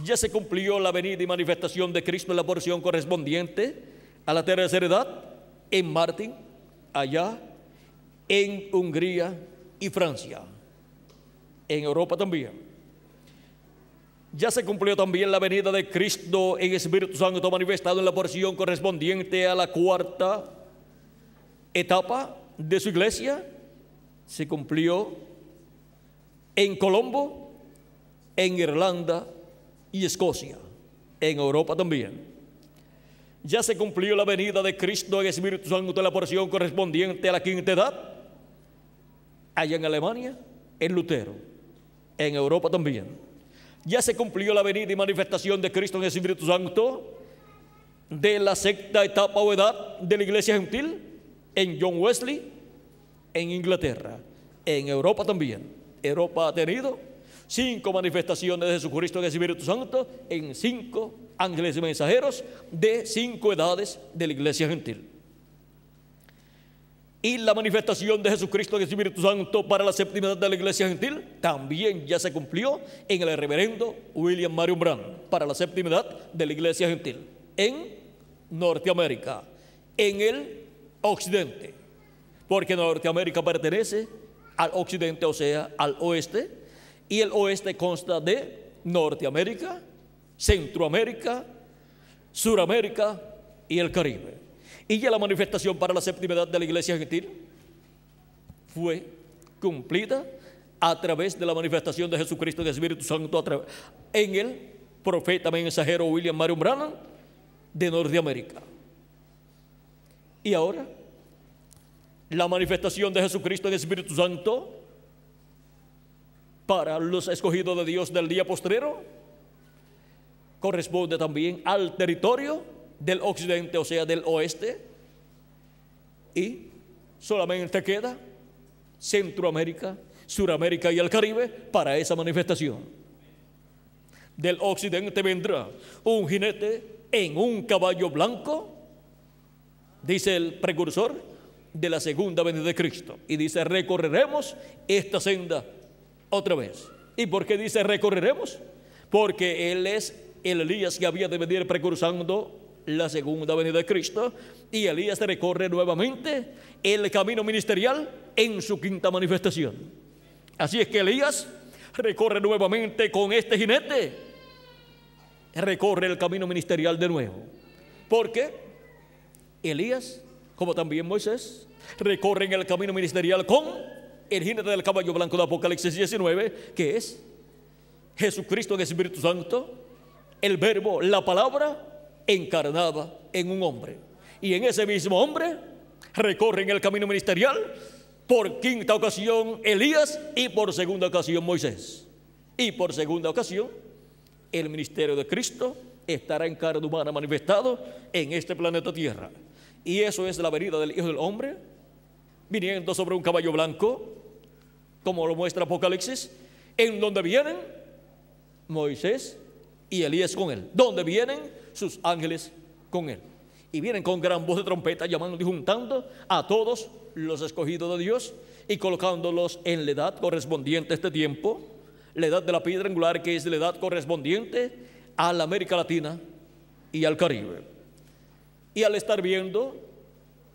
Ya se cumplió la venida y manifestación de Cristo en la porción correspondiente a la tercera edad en Martín, allá en Hungría y Francia, en Europa también. Ya se cumplió también la venida de Cristo en Espíritu Santo manifestado en la porción correspondiente a la cuarta etapa de su iglesia. Se cumplió en Colombo, en Irlanda y Escocia, en Europa también. Ya se cumplió la venida de Cristo en Espíritu Santo en la porción correspondiente a la quinta edad, allá en Alemania, en Lutero, en Europa también. Ya se cumplió la venida y manifestación de Cristo en el Espíritu Santo de la sexta etapa o edad de la iglesia gentil en John Wesley, en Inglaterra, en Europa también. Europa ha tenido 5 manifestaciones de Jesucristo en el Espíritu Santo en 5 ángeles mensajeros de 5 edades de la iglesia gentil. Y la manifestación de Jesucristo en el Espíritu Santo para la séptima edad de la iglesia gentil también ya se cumplió en el reverendo William Marion Branham para la séptima edad de la iglesia gentil en Norteamérica, en el occidente, porque Norteamérica pertenece al occidente, o sea, al oeste, y el oeste consta de Norteamérica, Centroamérica, Suramérica y el Caribe. Y ya la manifestación para la séptima edad de la iglesia gentil fue cumplida a través de la manifestación de Jesucristo en el Espíritu Santo en el profeta mensajero William Marion Branham de Norteamérica. Y ahora, la manifestación de Jesucristo en el Espíritu Santo para los escogidos de Dios del día postrero corresponde también al territorio del occidente, o sea, del oeste, y solamente queda Centroamérica, Suramérica y el Caribe para esa manifestación. Del occidente vendrá un jinete en un caballo blanco, dice el precursor de la segunda venida de Cristo, y dice: recorreremos esta senda otra vez. ¿Y por qué dice recorreremos? Porque él es el Elías que había de venir precursando la segunda venida de Cristo, y Elías recorre nuevamente el camino ministerial en su quinta manifestación. Así es que Elías recorre nuevamente con este jinete, recorre el camino ministerial de nuevo, porque Elías, como también Moisés, recorren el camino ministerial con el jinete del caballo blanco de Apocalipsis 19, que es Jesucristo en el Espíritu Santo, el verbo, la palabra encarnada en un hombre. Y en ese mismo hombre recorren el camino ministerial por quinta ocasión Elías y por segunda ocasión Moisés. Y por segunda ocasión el ministerio de Cristo estará en carne humana manifestado en este planeta Tierra. Y eso es la venida del Hijo del Hombre viniendo sobre un caballo blanco, como lo muestra Apocalipsis, en donde vienen Moisés y Elías con él, donde vienen sus ángeles con él. Y vienen con gran voz de trompeta, llamando y juntando a todos los escogidos de Dios y colocándolos en la edad correspondiente a este tiempo, la edad de la piedra angular, que es la edad correspondiente a la América Latina y al Caribe. Y al estar viendo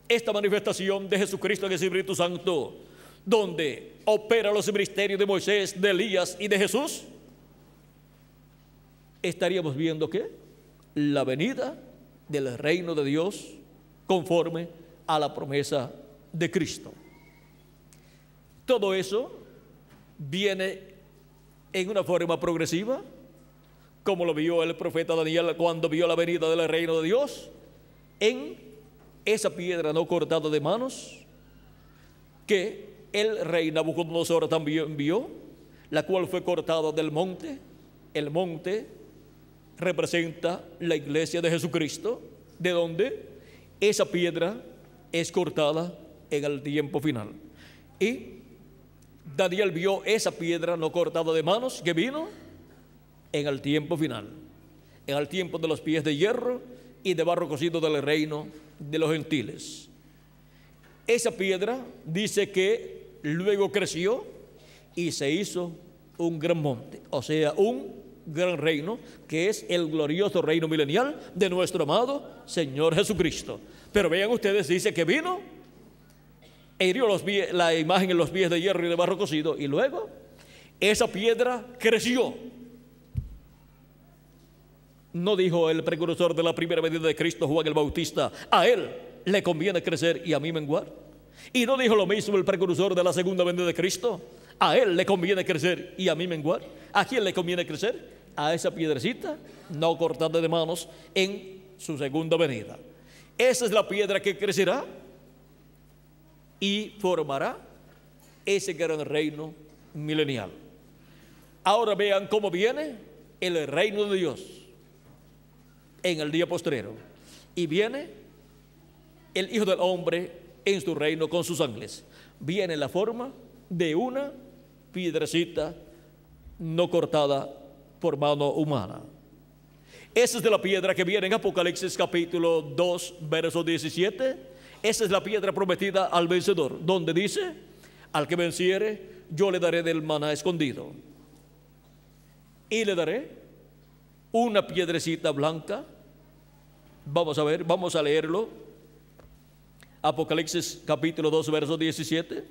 esta manifestación de Jesucristo en el Espíritu Santo, donde opera los ministerios de Moisés, de Elías y de Jesús, estaríamos viendo que la venida del reino de Dios conforme a la promesa de Cristo. Todo eso viene en una forma progresiva, como lo vio el profeta Daniel cuando vio la venida del reino de Dios, en esa piedra no cortada de manos que el rey Nabucodonosor también vio, la cual fue cortada del monte. El monte representa la iglesia de Jesucristo, de donde esa piedra es cortada en el tiempo final. Y Daniel vio esa piedra no cortada de manos que vino en el tiempo final, en el tiempo de los pies de hierro y de barro cocido del reino de los gentiles. Esa piedra dice que luego creció y se hizo un gran monte, o sea, un gran reino, que es el glorioso reino milenial de nuestro amado Señor Jesucristo. Pero vean ustedes, dice que vino e hirió la imagen en los pies de hierro y de barro cocido, y luego esa piedra creció. No dijo el precursor de la primera venida de Cristo, Juan el Bautista, a él le conviene crecer y a mí menguar. Y no dijo lo mismo el precursor de la segunda venida de Cristo, a él le conviene crecer y a mí menguar. ¿A quién le conviene crecer? A esa piedrecita no cortada de manos en su segunda venida. Esa es la piedra que crecerá y formará ese gran reino milenial. Ahora vean cómo viene el reino de Dios en el día postrero. Y viene el Hijo del Hombre en su reino con sus ángeles. Viene en la forma de una piedrecita no cortada por mano humana. Esa es de la piedra que viene en Apocalipsis capítulo 2, verso 17. Esa es la piedra prometida al vencedor, donde dice: al que venciere, yo le daré del maná escondido. Y le daré una piedrecita blanca. Vamos a ver, vamos a leerlo. Apocalipsis capítulo 2, verso 17.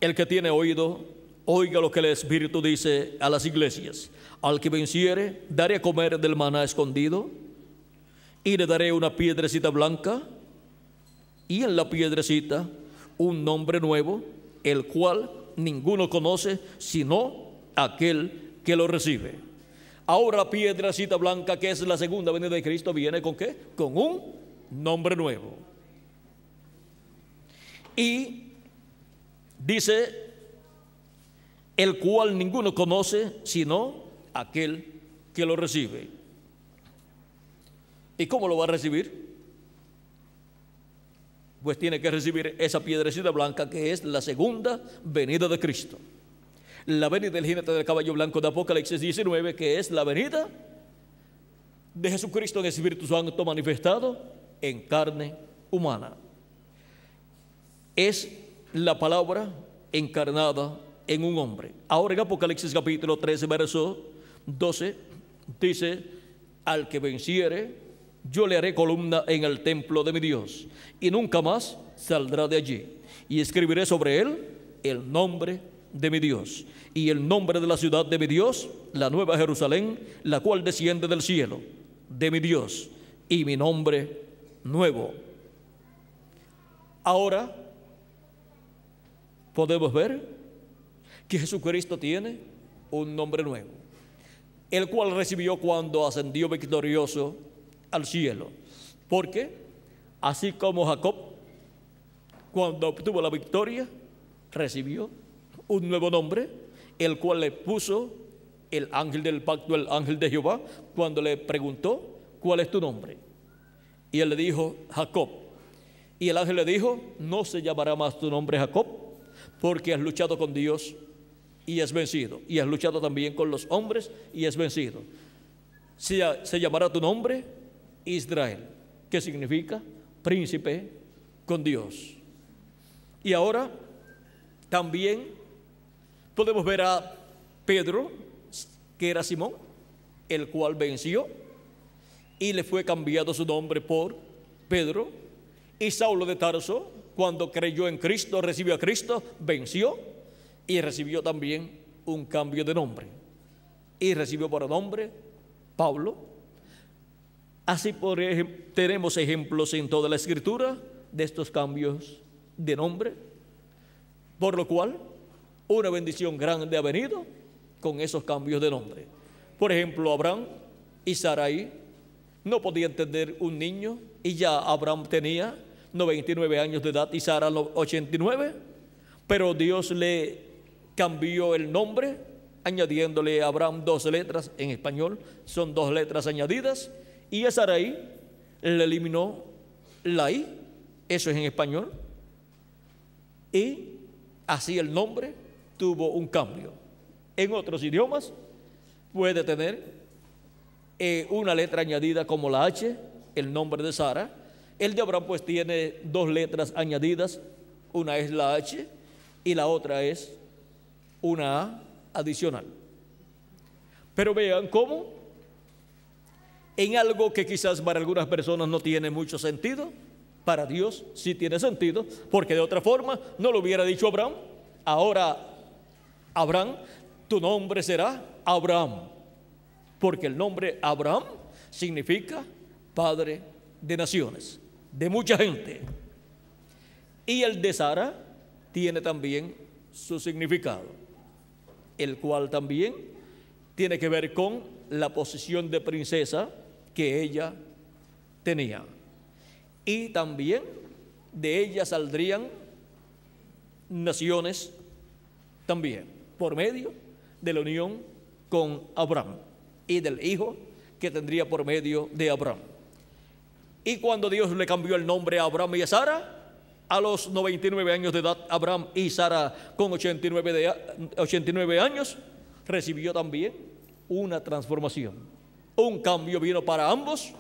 El que tiene oído, oiga lo que el Espíritu dice a las iglesias. Al que venciere, daré a comer del maná escondido, y le daré una piedrecita blanca, y en la piedrecita un nombre nuevo, el cual ninguno conoce sino aquel que lo recibe. Ahora la piedrecita blanca, que es la segunda venida de Cristo, viene ¿con qué? Con un nombre nuevo. Y dice: el cual ninguno conoce sino aquel que lo recibe. ¿Y cómo lo va a recibir? Pues tiene que recibir esa piedrecita blanca, que es la segunda venida de Cristo. La venida del jinete del caballo blanco de Apocalipsis 19, que es la venida de Jesucristo en el Espíritu Santo manifestado en carne humana. Es la palabra encarnada en un hombre. Ahora en Apocalipsis capítulo 13, verso 12, dice: al que venciere, yo le haré columna en el templo de mi Dios, y nunca más saldrá de allí. Y escribiré sobre él el nombre de mi Dios y el nombre de la ciudad de mi Dios, la nueva Jerusalén, la cual desciende del cielo de mi Dios, y mi nombre nuevo. Ahora podemos ver que Jesucristo tiene un nombre nuevo, el cual recibió cuando ascendió victorioso al cielo. Porque así como Jacob, cuando obtuvo la victoria, recibió un nuevo nombre, el cual le puso el ángel del pacto, el ángel de Jehová, cuando le preguntó: ¿cuál es tu nombre? Y él le dijo: Jacob. Y el ángel le dijo: no se llamará más tu nombre Jacob, porque has luchado con Dios y has vencido, y has luchado también con los hombres y has vencido. se llamará tu nombre Israel, que significa príncipe con Dios. Y ahora también podemos ver a Pedro, que era Simón, el cual venció y le fue cambiado su nombre por Pedro. Y Saulo de Tarso, cuando creyó en Cristo, recibió a Cristo, venció y recibió también un cambio de nombre. Y recibió por nombre Pablo. Así tenemos ejemplos en toda la Escritura de estos cambios de nombre, por lo cual una bendición grande ha venido con esos cambios de nombre. Por ejemplo, Abraham y Sarai no podían tener un niño, y ya Abraham tenía 99 años de edad y Sara 89, pero Dios le cambió el nombre, añadiéndole a Abraham 2 letras en español, son 2 letras añadidas, y a Sarai le eliminó la I, eso es en español, y así el nombre tuvo un cambio. En otros idiomas puede tener una letra añadida como la H, el nombre de Sara. El de Abraham pues tiene 2 letras añadidas, una es la H y la otra es una A adicional. Pero vean cómo en algo que quizás para algunas personas no tiene mucho sentido, para Dios sí tiene sentido, porque de otra forma no lo hubiera dicho Abraham. Ahora, Abraham, tu nombre será Abraham, porque el nombre Abraham significa padre de naciones, de mucha gente. Y el de Sara tiene también su significado, el cual también tiene que ver con la posición de princesa que ella tenía. Y también de ella saldrían naciones también, por medio de la unión con Abraham y del hijo que tendría por medio de Abraham. Y cuando Dios le cambió el nombre a Abraham y a Sara, a los 99 años de edad, Abraham y Sara con 89 años, recibió también una transformación. Un cambio vino para ambos,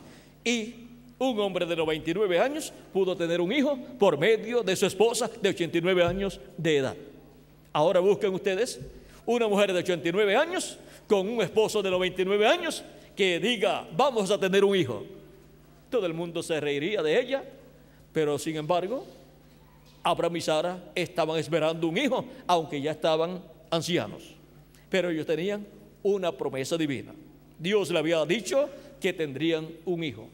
y un hombre de 99 años pudo tener un hijo por medio de su esposa de 89 años de edad. Ahora busquen ustedes una mujer de 89 años con un esposo de 99 años que diga, vamos a tener un hijo. Todo el mundo se reiría de ella, pero sin embargo, Abraham y Sara estaban esperando un hijo, aunque ya estaban ancianos. Pero ellos tenían una promesa divina. Dios le había dicho que tendrían un hijo.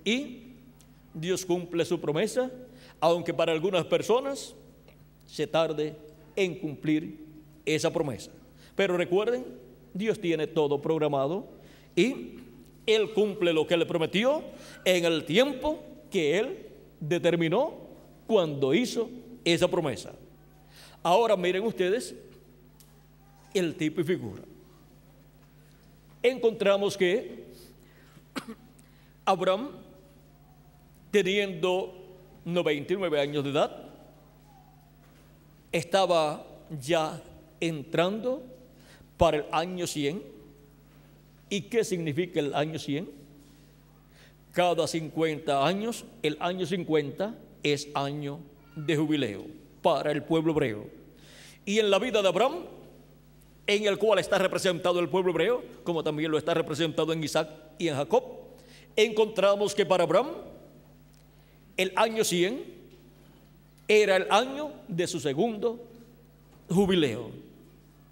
Y Dios cumple su promesa, aunque para algunas personas se tarde en cumplir esa promesa. Pero recuerden, Dios tiene todo programado y Él cumple lo que Él prometió en el tiempo que Él determinó cuando hizo esa promesa. Ahora miren ustedes el tipo y figura. Encontramos que Abraham, teniendo 99 años de edad, estaba ya entrando para el año 100. ¿Y qué significa el año 100? Cada 50 años, el año 50 es año de jubileo para el pueblo hebreo. Y en la vida de Abraham, en el cual está representado el pueblo hebreo, como también lo está representado en Isaac y en Jacob, encontramos que para Abraham el año 100 era el año de su segundo jubileo,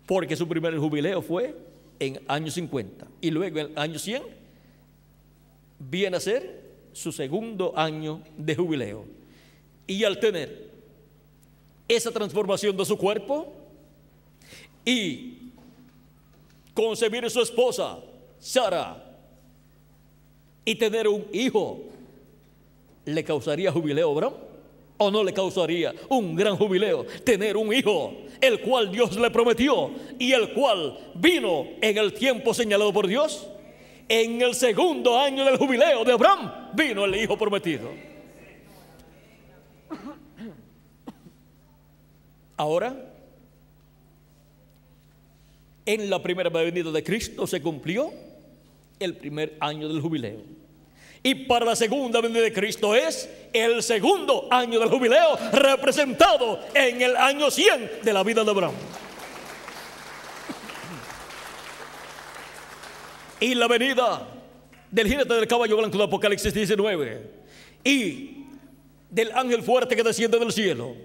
porque su primer jubileo fue en año 50 y luego en el año 100 viene a ser su segundo año de jubileo. Y al tener esa transformación de su cuerpo y concebir a su esposa Sara y tener un hijo, ¿le causaría jubileo a Abraham? ¿O no le causaría un gran jubileo tener un hijo, el cual Dios le prometió y el cual vino en el tiempo señalado por Dios? En el segundo año del jubileo de Abraham vino el hijo prometido. Ahora, en la primera venida de Cristo se cumplió el primer año del jubileo. Y para la segunda venida de Cristo es el segundo año del jubileo, representado en el año 100 de la vida de Abraham. Y la venida del jinete del caballo blanco de Apocalipsis 19 y del ángel fuerte que desciende del cielo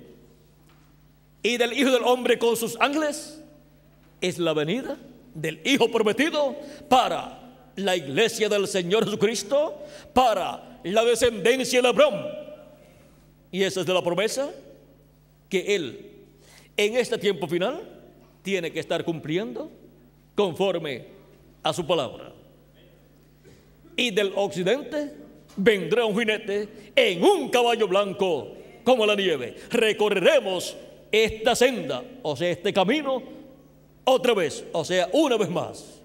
y del Hijo del Hombre con sus ángeles es la venida del Hijo prometido para la iglesia del Señor Jesucristo, para la descendencia de Abraham. Y esa es de la promesa que Él en este tiempo final tiene que estar cumpliendo conforme a su palabra. Y del occidente vendrá un jinete en un caballo blanco como la nieve. Recorreremos esta senda, o sea, este camino, otra vez, o sea, una vez más.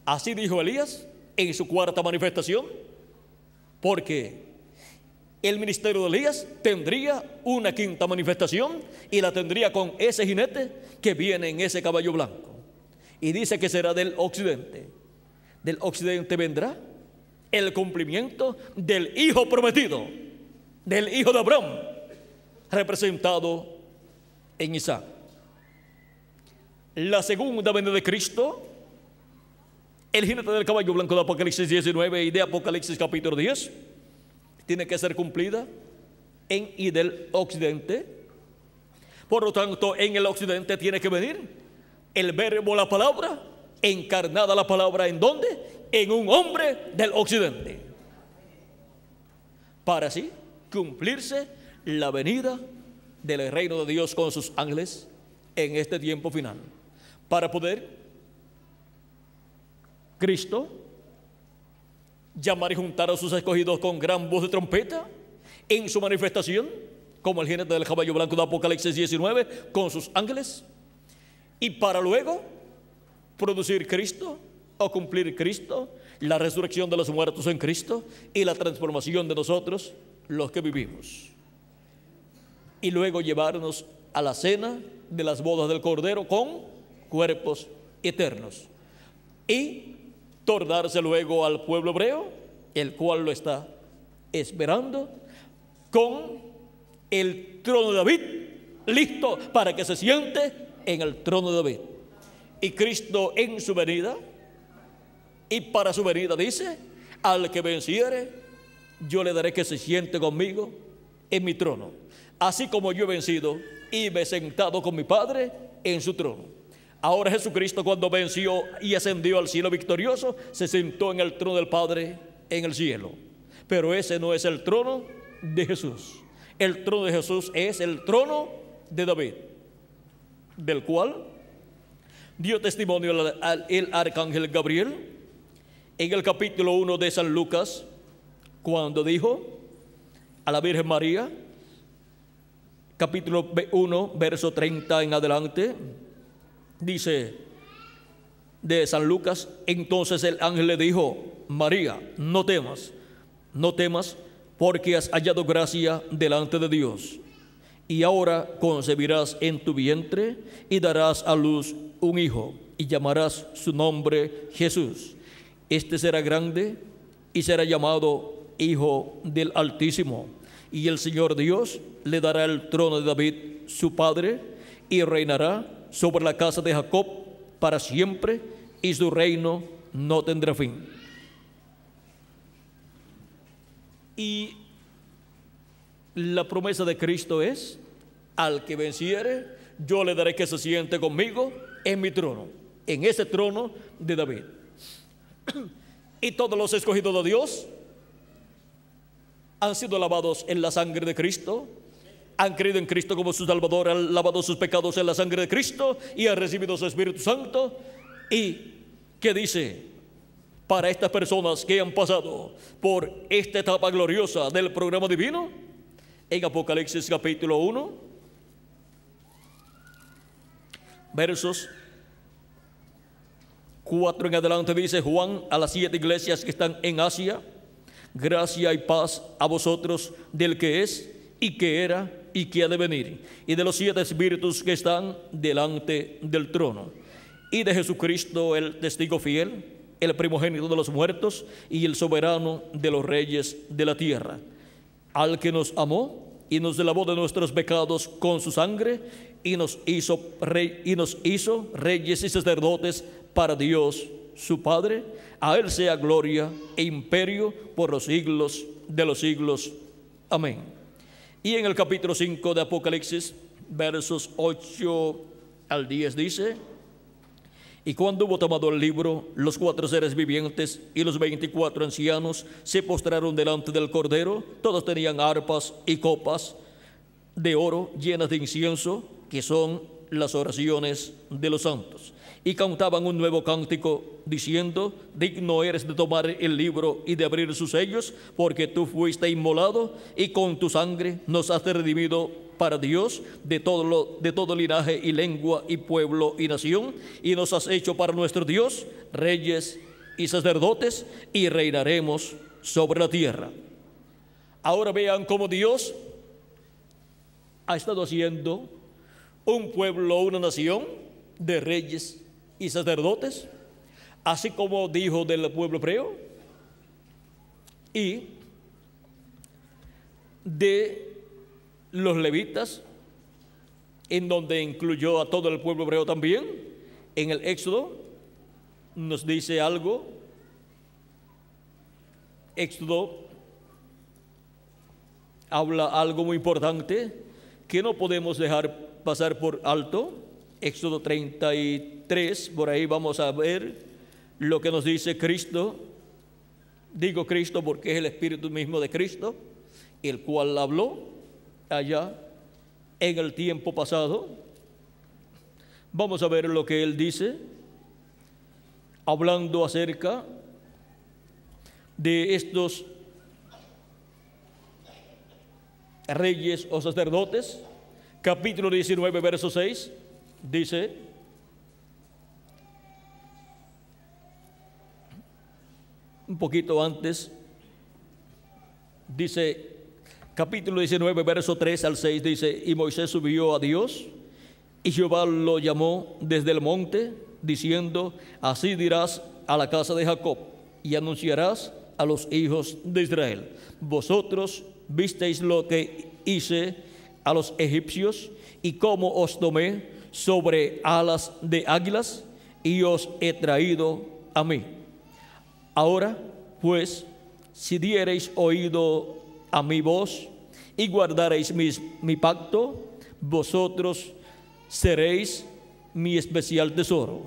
Así dijo Elías en su cuarta manifestación, porque el ministerio de Elías tendría una quinta manifestación y la tendría con ese jinete que viene en ese caballo blanco. Y dice que será del occidente. Del occidente vendrá el cumplimiento del Hijo prometido, del Hijo de Abraham, representado en Isaac. La segunda venida de Cristo, el jinete del caballo blanco de Apocalipsis 19 y de Apocalipsis capítulo 10, tiene que ser cumplida en y del occidente. Por lo tanto, en el occidente tiene que venir el verbo, la palabra, encarnada la palabra, ¿en dónde? En un hombre del occidente, para así cumplirse la venida del reino de Dios con sus ángeles en este tiempo final, para poder Cristo llamar y juntar a sus escogidos con gran voz de trompeta en su manifestación, como el jinete del caballo blanco de Apocalipsis 19 con sus ángeles, y para luego producir Cristo o cumplir Cristo, la resurrección de los muertos en Cristo y la transformación de nosotros los que vivimos, y luego llevarnos a la cena de las bodas del Cordero con cuerpos eternos y tornarse luego al pueblo hebreo, el cual lo está esperando con el trono de David listo para que se siente en el trono de David. Y Cristo en su venida, y para su venida dice: al que venciere, yo le daré que se siente conmigo en mi trono, así como yo he vencido y me he sentado con mi Padre en su trono. Ahora Jesucristo, cuando venció y ascendió al cielo victorioso, se sentó en el trono del Padre en el cielo. Pero ese no es el trono de Jesús. El trono de Jesús es el trono de David, del cual dio testimonio el arcángel Gabriel en el capítulo 1 de San Lucas, cuando dijo a la Virgen María, capítulo 1, verso 30 en adelante, dice de San Lucas: entonces el ángel le dijo: María, no temas, porque has hallado gracia delante de Dios. Y ahora concebirás en tu vientre y darás a luz un hijo, y llamarás su nombre Jesús. Este será grande y será llamado Hijo del Altísimo. Y el Señor Dios le dará el trono de David, su padre, y reinará sobre la casa de Jacob para siempre, y su reino no tendrá fin. Y la promesa de Cristo es: al que venciere, yo le daré que se siente conmigo en mi trono, en ese trono de David. Y todos los escogidos de Dios han sido lavados en la sangre de Cristo, han creído en Cristo como su Salvador, han lavado sus pecados en la sangre de Cristo y han recibido su Espíritu Santo. ¿Y qué dice para estas personas que han pasado por esta etapa gloriosa del programa divino? En Apocalipsis capítulo 1, versos 4 en adelante, dice: Juan, a las 7 iglesias que están en Asia, gracia y paz a vosotros del que es y que era y que ha de venir, y de los 7 espíritus que están delante del trono, y de Jesucristo, el testigo fiel, el primogénito de los muertos y el soberano de los reyes de la tierra, al que nos amó y nos lavó de nuestros pecados con su sangre y nos hizo reyes y sacerdotes para Dios su Padre. A él sea gloria e imperio por los siglos de los siglos. Amén. Y en el capítulo 5 de Apocalipsis, versos 8 al 10 dice: y cuando hubo tomado el libro, los 4 seres vivientes y los 24 ancianos se postraron delante del Cordero. Todos tenían arpas y copas de oro llenas de incienso, que son las oraciones de los santos. Y cantaban un nuevo cántico, diciendo: digno eres de tomar el libro y de abrir sus sellos, porque tú fuiste inmolado y con tu sangre nos has redimido para Dios de todo linaje y lengua y pueblo y nación, y nos has hecho para nuestro Dios reyes y sacerdotes, y reinaremos sobre la tierra. Ahora vean cómo Dios ha estado haciendo un pueblo, una nación de reyes y sacerdotes, así como dijo del pueblo hebreo, y de los levitas, en donde incluyó a todo el pueblo hebreo también. En el Éxodo nos dice algo. Éxodo habla algo muy importante que no podemos dejar pasar por alto. Éxodo 33, por ahí vamos a ver lo que nos dice Cristo. Digo Cristo porque es el Espíritu mismo de Cristo, el cual habló allá en el tiempo pasado. Vamos a ver lo que él dice, hablando acerca de estos reyes o sacerdotes. Capítulo 19, verso 6, dice: un poquito antes, dice, capítulo 19, verso 3 al 6, dice: y Moisés subió a Dios, y Jehová lo llamó desde el monte, diciendo: así dirás a la casa de Jacob, y anunciarás a los hijos de Israel: vosotros visteis lo que hice a los egipcios, y cómo os tomé sobre alas de águilas, y os he traído a mí. Ahora, pues, si diereis oído a mi voz y guardareis mi pacto, vosotros seréis mi especial tesoro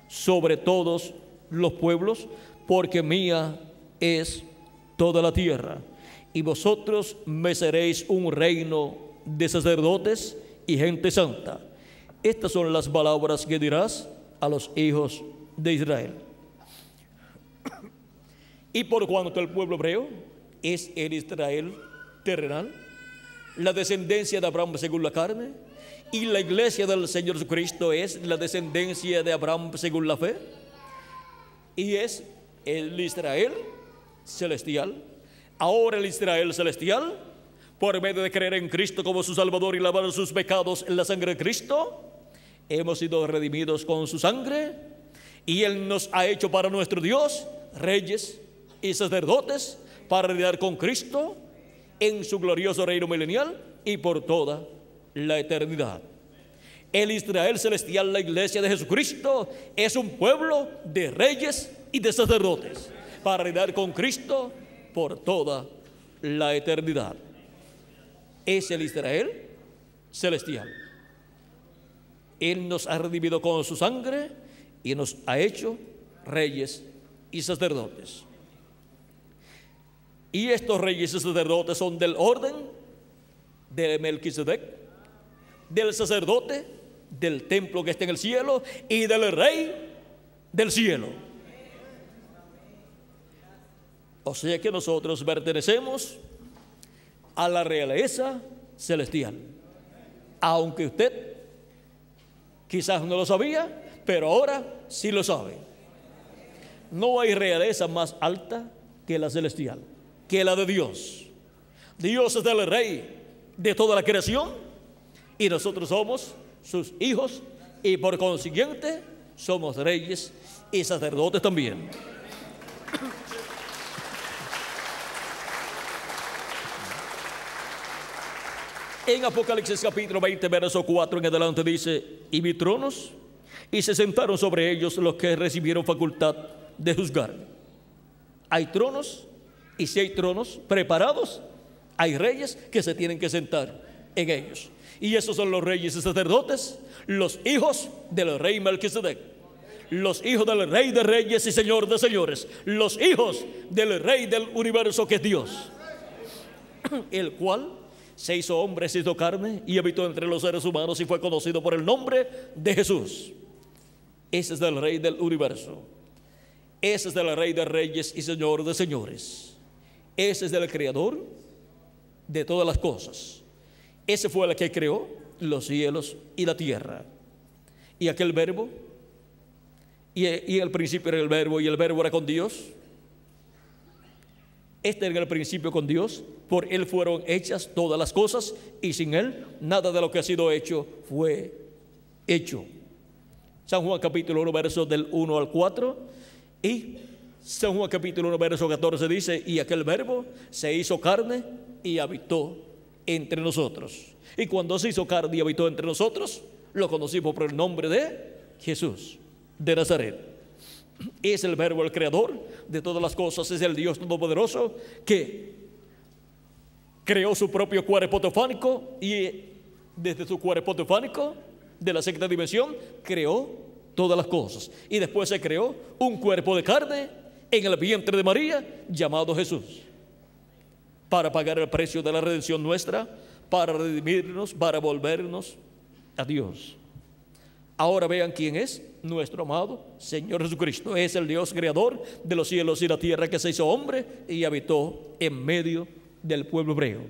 sobre todos los pueblos, porque mía es toda la tierra, y vosotros me seréis un reino de sacerdotes y gente santa. Estas son las palabras que dirás a los hijos de Israel. Y por cuanto el pueblo hebreo es el Israel terrenal, la descendencia de Abraham según la carne, y la iglesia del Señor Jesucristo es la descendencia de Abraham según la fe, y es el Israel celestial. Ahora el Israel celestial, por medio de creer en Cristo como su Salvador y lavar sus pecados en la sangre de Cristo, hemos sido redimidos con su sangre, y Él nos ha hecho para nuestro Dios reyes y sacerdotes, para reinar con Cristo en su glorioso reino milenial y por toda la eternidad. El Israel celestial, la iglesia de Jesucristo, es un pueblo de reyes y de sacerdotes, para reinar con Cristo por toda la eternidad. Es el Israel celestial. Él nos ha redimido con su sangre y nos ha hecho reyes y sacerdotes. Y estos reyes y sacerdotes son del orden de Melquisedec, del sacerdote del templo que está en el cielo y del rey del cielo. O sea que nosotros pertenecemos a la realeza celestial, aunque usted quizás no lo sabía, pero ahora sí lo sabe. No hay realeza más alta que la celestial, que la de Dios. Dios es el rey de toda la creación y nosotros somos sus hijos y por consiguiente somos reyes y sacerdotes también. En Apocalipsis capítulo 20, verso 4 en adelante dice: y vi tronos, y se sentaron sobre ellos los que recibieron facultad de juzgar. Hay tronos, y si hay tronos preparados, hay reyes que se tienen que sentar en ellos. Y esos son los reyes y sacerdotes, los hijos del rey Melquisedec, los hijos del rey de reyes y señor de señores, los hijos del rey del universo que es Dios, el cual se hizo hombre, se hizo carne y habitó entre los seres humanos y fue conocido por el nombre de Jesús. Ese es el rey del universo. Ese es el rey de reyes y señor de señores. Ese es el creador de todas las cosas. Ese fue el que creó los cielos y la tierra. Y aquel verbo, y en el principio era el verbo, y el verbo era con Dios. Este era el principio con Dios. Por él fueron hechas todas las cosas, y sin él nada de lo que ha sido hecho fue hecho. San Juan capítulo 1 versos del 1 al 4, y San Juan capítulo 1 verso 14 dice: y aquel verbo se hizo carne y habitó entre nosotros. Y cuando se hizo carne y habitó entre nosotros, lo conocimos por el nombre de Jesús de Nazaret. Es el verbo, el creador de todas las cosas. Es el Dios todopoderoso que creó su propio cuerpo teofánico, y desde su cuerpo teofánico de la sexta dimensión creó todas las cosas. Y después se creó un cuerpo de carne en el vientre de María llamado Jesús, para pagar el precio de la redención nuestra, para redimirnos, para volvernos a Dios. Ahora vean quién es nuestro amado Señor Jesucristo. Es el Dios creador de los cielos y la tierra, que se hizo hombre y habitó en medio del pueblo hebreo.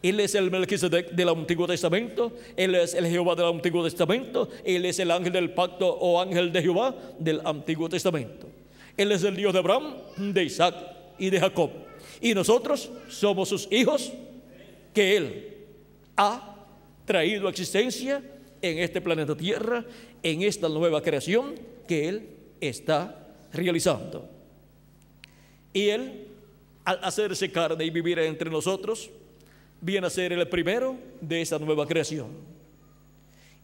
Él es el Melquisedec del Antiguo Testamento. Él es el Jehová del Antiguo Testamento. Él es el ángel del pacto o ángel de Jehová del Antiguo Testamento. Él es el Dios de Abraham, de Isaac y de Jacob. Y nosotros somos sus hijos, que Él ha traído a existencia en este planeta Tierra, en esta nueva creación que Él está realizando. Y Él, al hacerse carne y vivir entre nosotros, viene a ser el primero de esa nueva creación.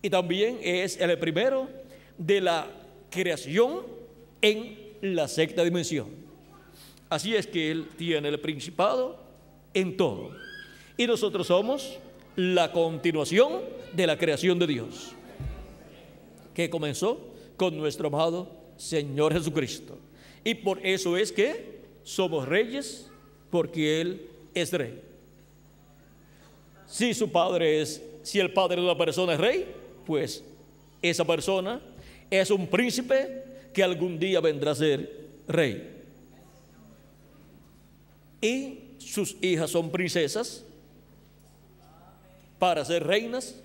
Y también es el primero de la creación en la sexta dimensión. Así es que Él tiene el principado en todo. Y nosotros somos la continuación de la creación de Dios, que comenzó con nuestro amado Señor Jesucristo. Y por eso es que somos reyes, porque Él es rey. Si el padre de una persona es rey, pues esa persona es un príncipe que algún día vendrá a ser rey. Y sus hijas son princesas para ser reinas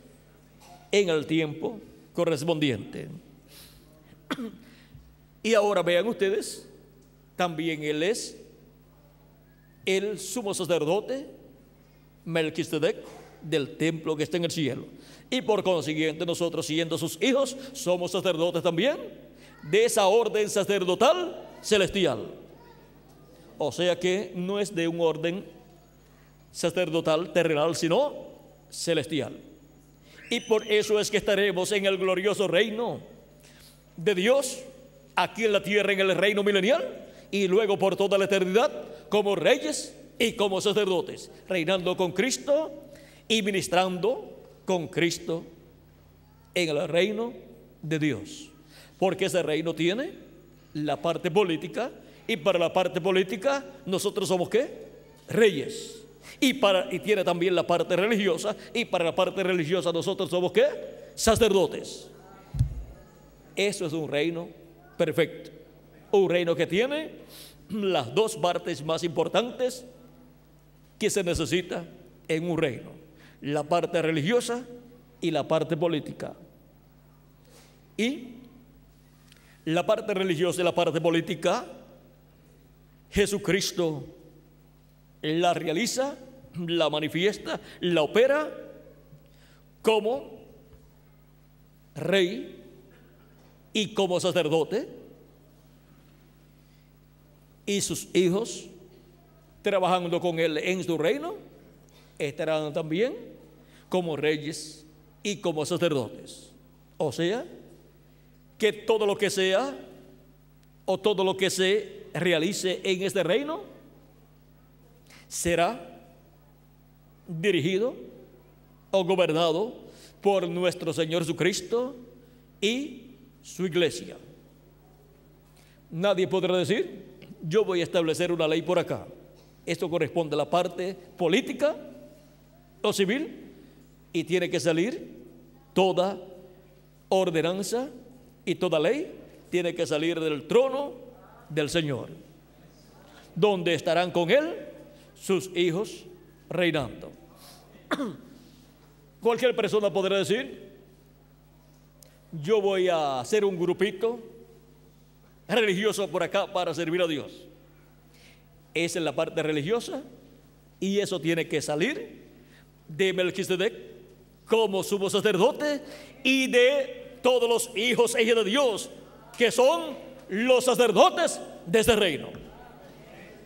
en el tiempo correspondiente. Y ahora vean ustedes, también Él es el sumo sacerdote Melquisedec del templo que está en el cielo. Y por consiguiente nosotros, siendo sus hijos, somos sacerdotes también de esa orden sacerdotal celestial. O sea que no es de un orden sacerdotal terrenal, sino celestial. Y por eso es que estaremos en el glorioso reino de Dios, aquí en la tierra, en el reino milenial, y luego por toda la eternidad como reyes y como sacerdotes, reinando con Cristo y ministrando con Cristo en el reino de Dios. Porque ese reino tiene la parte política, y para la parte política nosotros somos ¿qué? Reyes. Y tiene también la parte religiosa, y para la parte religiosa nosotros somos ¿qué? Sacerdotes. Eso es un reino perfecto, un reino que tiene las dos partes más importantes que se necesita en un reino: la parte religiosa y la parte política. Y la parte religiosa y la parte política, Jesucristo la realiza, la manifiesta, la opera como rey y como sacerdote, y sus hijos trabajando con él en su reino, estarán también como reyes y como sacerdotes. O sea, que todo lo que sea o todo lo que se realice en este reino será dirigido o gobernado por nuestro Señor Jesucristo y su iglesia. Nadie podrá decir: yo voy a establecer una ley por acá. Esto corresponde a la parte política o civil, y tiene que salir toda ordenanza y toda ley tiene que salir del trono del Señor, donde estarán con él sus hijos reinando. Cualquier persona podrá decir: yo voy a hacer un grupito religioso por acá para servir a Dios. Esa es la parte religiosa, y eso tiene que salir de Melquisedec como sumo sacerdote y de todos los hijos e hijas de Dios que son los sacerdotes de este reino.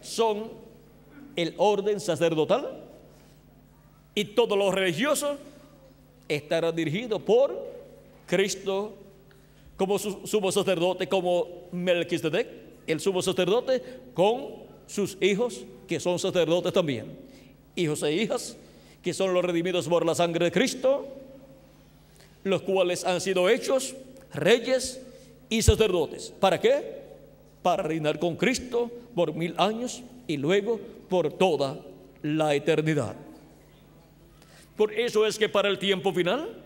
Son el orden sacerdotal, y todo lo religioso estará dirigido por Cristo como sumo sacerdote, como Melquisedec, el sumo sacerdote, con sus hijos que son sacerdotes también, hijos e hijas que son los redimidos por la sangre de Cristo, los cuales han sido hechos reyes y sacerdotes. ¿Para qué? Para reinar con Cristo por 1000 años y luego por toda la eternidad. Por eso es que para el tiempo final,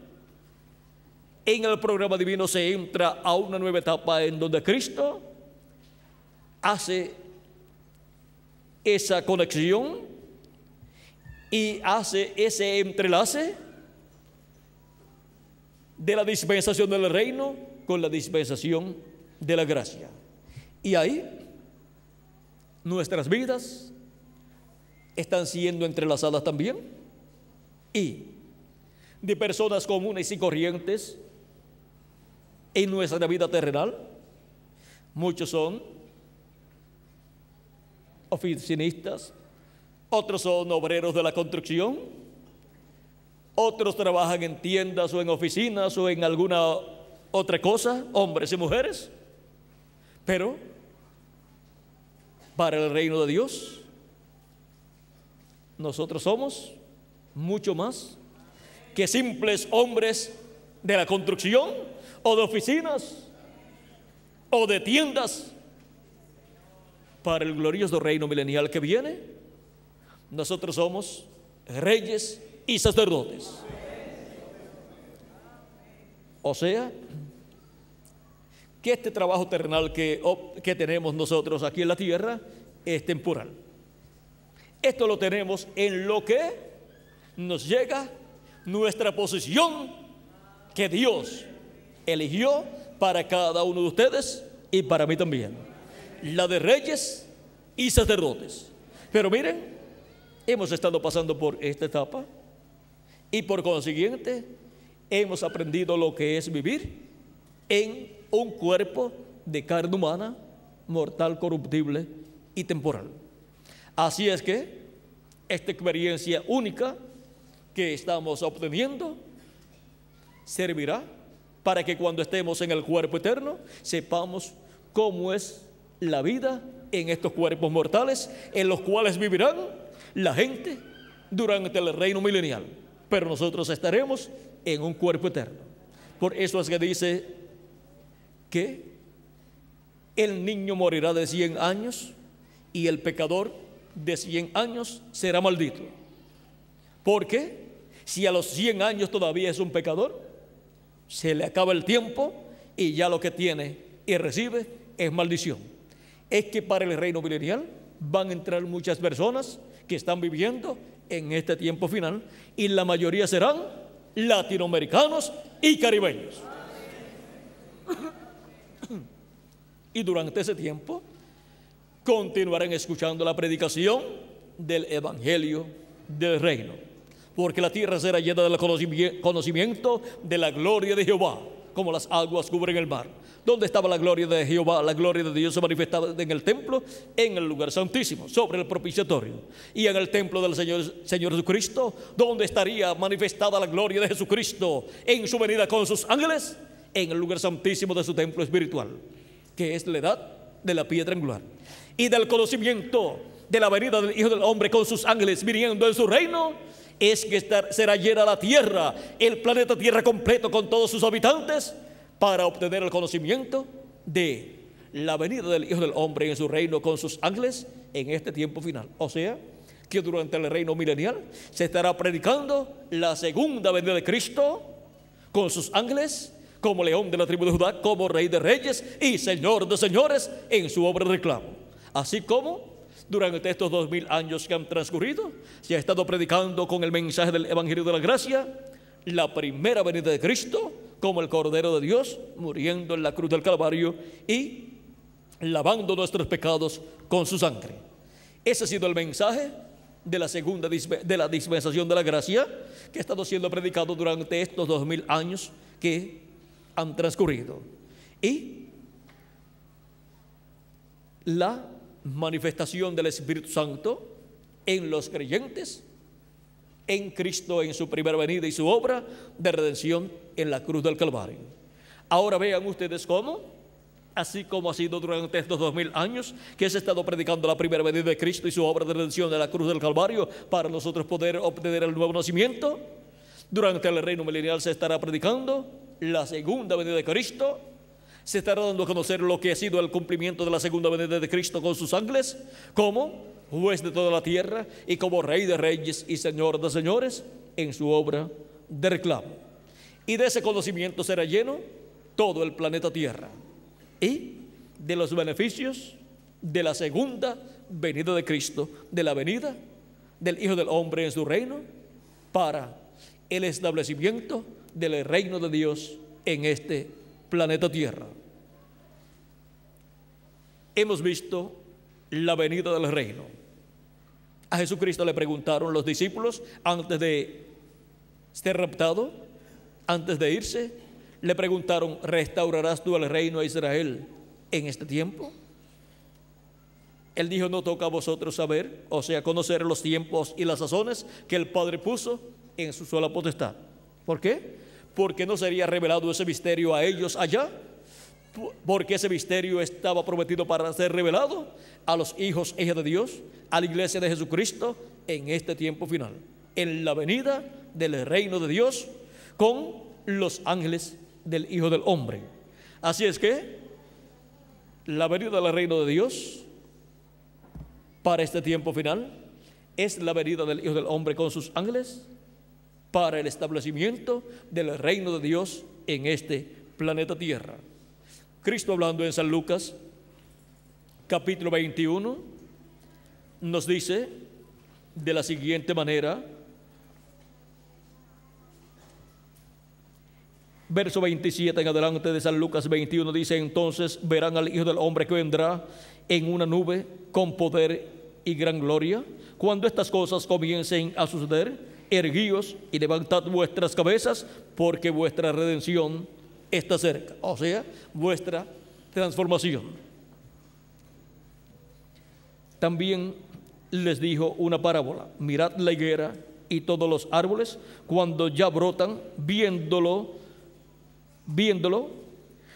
en el programa divino se entra a una nueva etapa en donde Cristo hace esa conexión y hace ese entrelace de la dispensación del reino con la dispensación de la gracia. Y ahí nuestras vidas están siendo entrelazadas también, y de personas comunes y corrientes en nuestra vida terrenal. Muchos son oficinistas, otros son obreros de la construcción, otros trabajan en tiendas o en oficinas o en alguna otra cosa, hombres y mujeres. Pero para el reino de Dios, nosotros somos mucho más que simples hombres de la construcción o de oficinas o de tiendas. Para el glorioso reino milenial que viene, nosotros somos reyes y sacerdotes. O sea, que este trabajo terrenal que tenemos nosotros aquí en la tierra es temporal. Esto lo tenemos en lo que nos llega nuestra posición que Dios eligió para cada uno de ustedes y para mí también, la de reyes y sacerdotes. Pero miren, hemos estado pasando por esta etapa y por consiguiente hemos aprendido lo que es vivir en un cuerpo de carne humana, mortal, corruptible y temporal. Así es que esta experiencia única que estamos obteniendo servirá para que cuando estemos en el cuerpo eterno sepamos cómo es la vida en estos cuerpos mortales en los cuales vivirán la gente durante el reino milenial, pero nosotros estaremos en un cuerpo eterno. Por eso es que dice que el niño morirá de 100 años y el pecador de 100 años será maldito. Porque si a los 100 años todavía es un pecador, se le acaba el tiempo y ya lo que tiene y recibe es maldición. Es que para el reino milenial van a entrar muchas personas que están viviendo en este tiempo final, y la mayoría serán latinoamericanos y caribeños. Y durante ese tiempo continuarán escuchando la predicación del evangelio del reino, porque la tierra será llena del conocimiento de la gloria de Jehová, como las aguas cubren el mar. ¿Dónde estaba la gloria de Jehová? La gloria de Dios se manifestaba en el templo, en el lugar santísimo, sobre el propiciatorio. Y en el templo del Señor Jesucristo, ¿dónde estaría manifestada la gloria de Jesucristo en su venida con sus ángeles? En el lugar santísimo de su templo espiritual, que es la edad de la piedra angular. Y del conocimiento de la venida del Hijo del Hombre con sus ángeles viniendo en su reino, es que será llena la tierra, el planeta Tierra completo con todos sus habitantes, para obtener el conocimiento de la venida del Hijo del Hombre en su reino con sus ángeles en este tiempo final. O sea, que durante el reino milenial se estará predicando la segunda venida de Cristo con sus ángeles, como león de la tribu de Judá, como rey de reyes y señor de señores en su obra de reclamo. Así como durante estos 2000 años que han transcurrido, se ha estado predicando con el mensaje del Evangelio de la Gracia la primera venida de Cristo como el Cordero de Dios, muriendo en la cruz del Calvario y lavando nuestros pecados con su sangre. Ese ha sido el mensaje de la segunda de la dispensación de la gracia, que ha estado siendo predicado durante estos 2000 años que han transcurrido. Y la manifestación del Espíritu Santo en los creyentes en Cristo, en su primera venida y su obra de redención en la cruz del Calvario. Ahora vean ustedes cómo, así como ha sido durante estos 2000 años que se ha estado predicando la primera venida de Cristo y su obra de redención en la cruz del Calvario para nosotros poder obtener el nuevo nacimiento, durante el reino milenial se estará predicando la segunda venida de Cristo. Se estará dando a conocer lo que ha sido el cumplimiento de la segunda venida de Cristo con sus ángeles, como juez de toda la tierra y como rey de reyes y señor de señores en su obra de reclamo. Y de ese conocimiento será lleno todo el planeta Tierra, y de los beneficios de la segunda venida de Cristo, de la venida del Hijo del Hombre en su reino, para el establecimiento del reino de Dios en este planeta Tierra. Hemos visto la venida del reino. A Jesucristo le preguntaron los discípulos antes de ser raptado, antes de irse, le preguntaron: ¿restaurarás tú el reino a Israel en este tiempo? Él dijo: no toca a vosotros saber, o sea, conocer los tiempos y las sazones que el Padre puso en su sola potestad. ¿Por qué? Porque no sería revelado ese misterio a ellos allá, porque ese misterio estaba prometido para ser revelado a los hijos e hijas de Dios, a la iglesia de Jesucristo en este tiempo final, en la venida del reino de Dios con los ángeles del Hijo del Hombre. Así es que la venida del reino de Dios para este tiempo final es la venida del Hijo del Hombre con sus ángeles para el establecimiento del reino de Dios en este planeta Tierra. Cristo, hablando en San Lucas capítulo 21, nos dice de la siguiente manera, verso 27 en adelante de San Lucas 21, dice: entonces verán al Hijo del Hombre que vendrá en una nube con poder y gran gloria. Cuando estas cosas comiencen a suceder, erguíos y levantad vuestras cabezas, porque vuestra redención está cerca. O sea, vuestra transformación. También les dijo una parábola: mirad la higuera y todos los árboles, cuando ya brotan, viéndolo,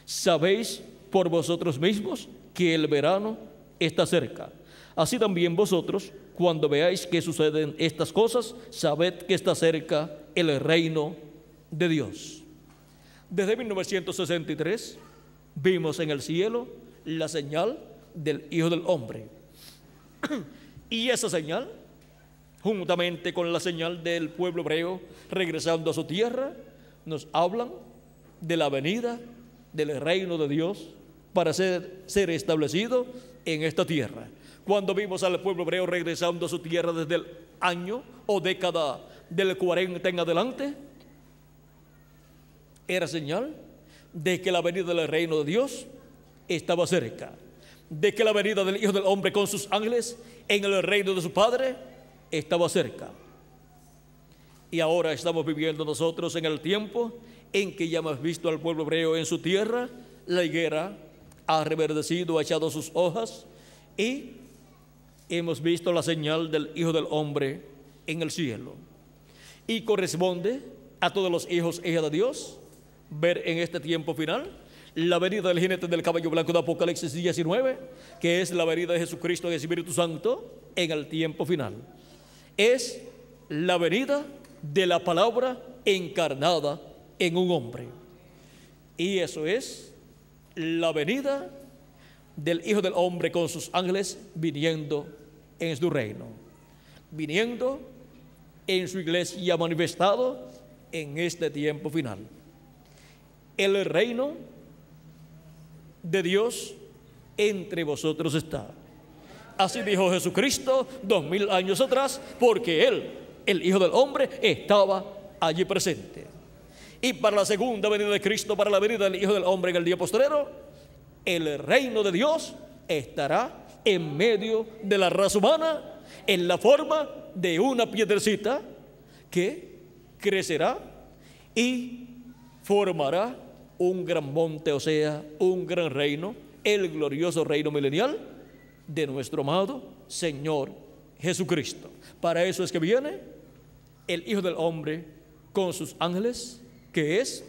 sabéis por vosotros mismos que el verano está cerca. Así también vosotros, cuando veáis que suceden estas cosas, sabed que está cerca el reino de Dios. Desde 1963 vimos en el cielo la señal del Hijo del Hombre. Y esa señal, juntamente con la señal del pueblo hebreo regresando a su tierra, nos hablan de la venida del reino de Dios para ser establecido en esta tierra. Cuando vimos al pueblo hebreo regresando a su tierra desde el año o década del 40 en adelante, era señal de que la venida del reino de Dios estaba cerca, de que la venida del Hijo del Hombre con sus ángeles en el reino de su Padre estaba cerca. Y ahora estamos viviendo nosotros en el tiempo en que ya hemos visto al pueblo hebreo en su tierra, la higuera ha reverdecido, ha echado sus hojas, y hemos visto la señal del Hijo del Hombre en el cielo. Y corresponde a todos los hijos e hijas de Dios ver en este tiempo final la venida del jinete del caballo blanco de Apocalipsis 19, que es la venida de Jesucristo en el Espíritu Santo en el tiempo final. Es la venida de la palabra encarnada en un hombre. Y eso es la venida del Hijo del Hombre con sus ángeles viniendo en su reino, viniendo en su iglesia manifestado en este tiempo final. El reino de Dios entre vosotros está. Así dijo Jesucristo 2000 años atrás, porque Él, el Hijo del Hombre, estaba allí presente. Y para la segunda venida de Cristo, para la venida del Hijo del Hombre en el día postrero, el reino de Dios estará en medio de la raza humana en la forma de una piedrecita que crecerá y formará un gran monte, o sea, un gran reino, el glorioso reino milenial de nuestro amado Señor Jesucristo. Para eso es que viene el Hijo del Hombre con sus ángeles, que es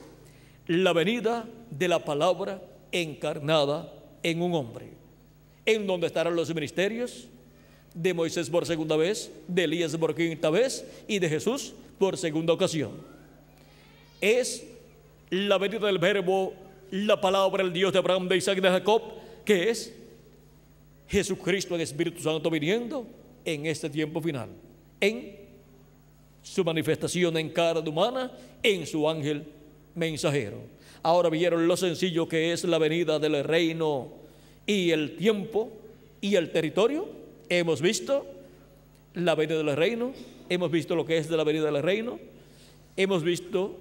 la venida de la palabra encarnada en un hombre, en donde estarán los ministerios de Moisés por segunda vez, de Elías por quinta vez y de Jesús por segunda ocasión. Es la venida del Verbo, la palabra, el Dios de Abraham, de Isaac y de Jacob, que es Jesucristo en Espíritu Santo viniendo en este tiempo final, en su manifestación en carne humana, en su ángel mensajero. Ahora vieron lo sencillo que es la venida del reino y el tiempo y el territorio. Hemos visto la venida del reino, hemos visto lo que es de la venida del reino, hemos visto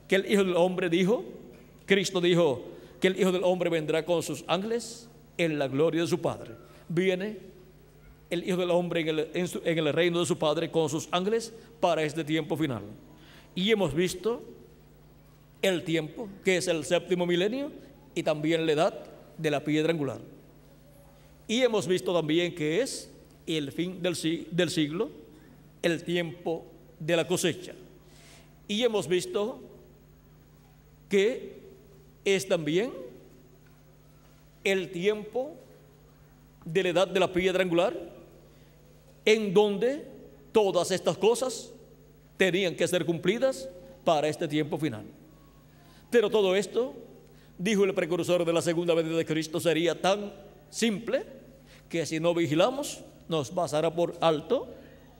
que el Hijo del Hombre dijo, Cristo dijo que el Hijo del Hombre vendrá con sus ángeles en la gloria de su Padre. Viene el Hijo del Hombre en el reino de su Padre con sus ángeles para este tiempo final. Y hemos visto el tiempo, que es el séptimo milenio, y también la edad de la piedra angular. Y hemos visto también que es el fin del siglo, el tiempo de la cosecha. Y hemos visto que es también el tiempo de la edad de la piedra angular, en donde todas estas cosas tenían que ser cumplidas para este tiempo final. Pero todo esto, dijo el precursor de la segunda venida de Cristo, sería tan simple que si no vigilamos nos pasará por alto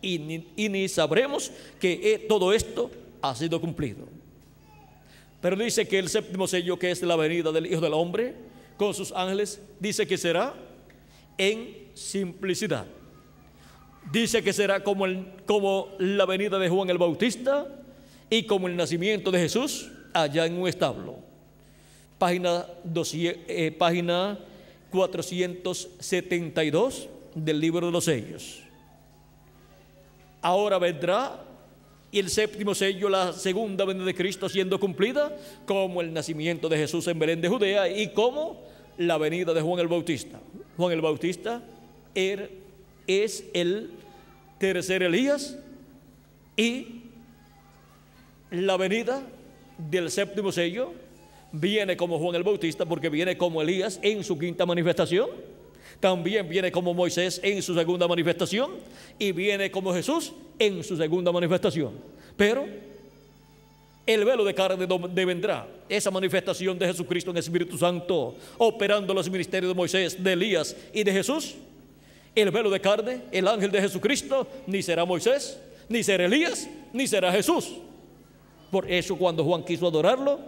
y ni sabremos que todo esto ha sido cumplido. Pero dice que el séptimo sello, que es la venida del Hijo del Hombre con sus ángeles, dice que será en simplicidad. Dice que será como la venida de Juan el Bautista y como el nacimiento de Jesús allá en un establo. Página 472 del libro de los sellos. Ahora vendrá el séptimo sello, la segunda venida de Cristo siendo cumplida, como el nacimiento de Jesús en Belén de Judea y como la venida de Juan el Bautista. Juan el Bautista es el tercer Elías, y la venida del séptimo sello viene como Juan el Bautista porque viene como Elías en su quinta manifestación, también viene como Moisés en su segunda manifestación y viene como Jesús en su segunda manifestación. Pero el velo de carne donde vendrá esa manifestación de Jesucristo en el Espíritu Santo, operando los ministerios de Moisés, de Elías y de Jesús. El velo de carne, el ángel de Jesucristo, ni será Moisés, ni será Elías, ni será Jesús. Por eso cuando Juan quiso adorarlo,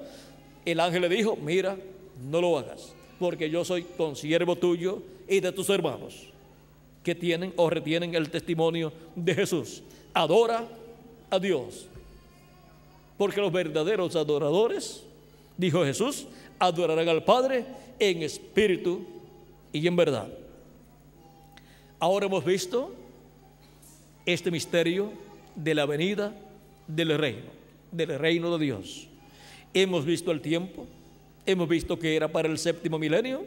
el ángel le dijo: mira, no lo hagas, porque yo soy consiervo tuyo y de tus hermanos que tienen o retienen el testimonio de Jesús. Adora a Dios, porque los verdaderos adoradores, dijo Jesús, adorarán al Padre en espíritu y en verdad. Ahora hemos visto este misterio de la venida del reino de Dios. Hemos visto el tiempo, hemos visto que era para el séptimo milenio,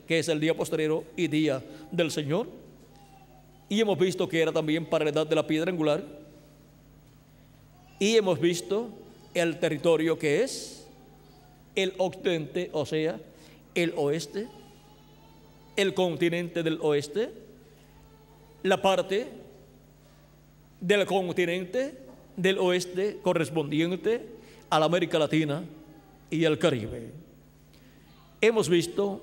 que es el día postrero y día del Señor, y hemos visto que era también para la edad de la piedra angular, y hemos visto el territorio que es el occidente, o sea, el oeste, el continente del oeste, la parte del continente del oeste correspondiente a la América Latina y al Caribe. Hemos visto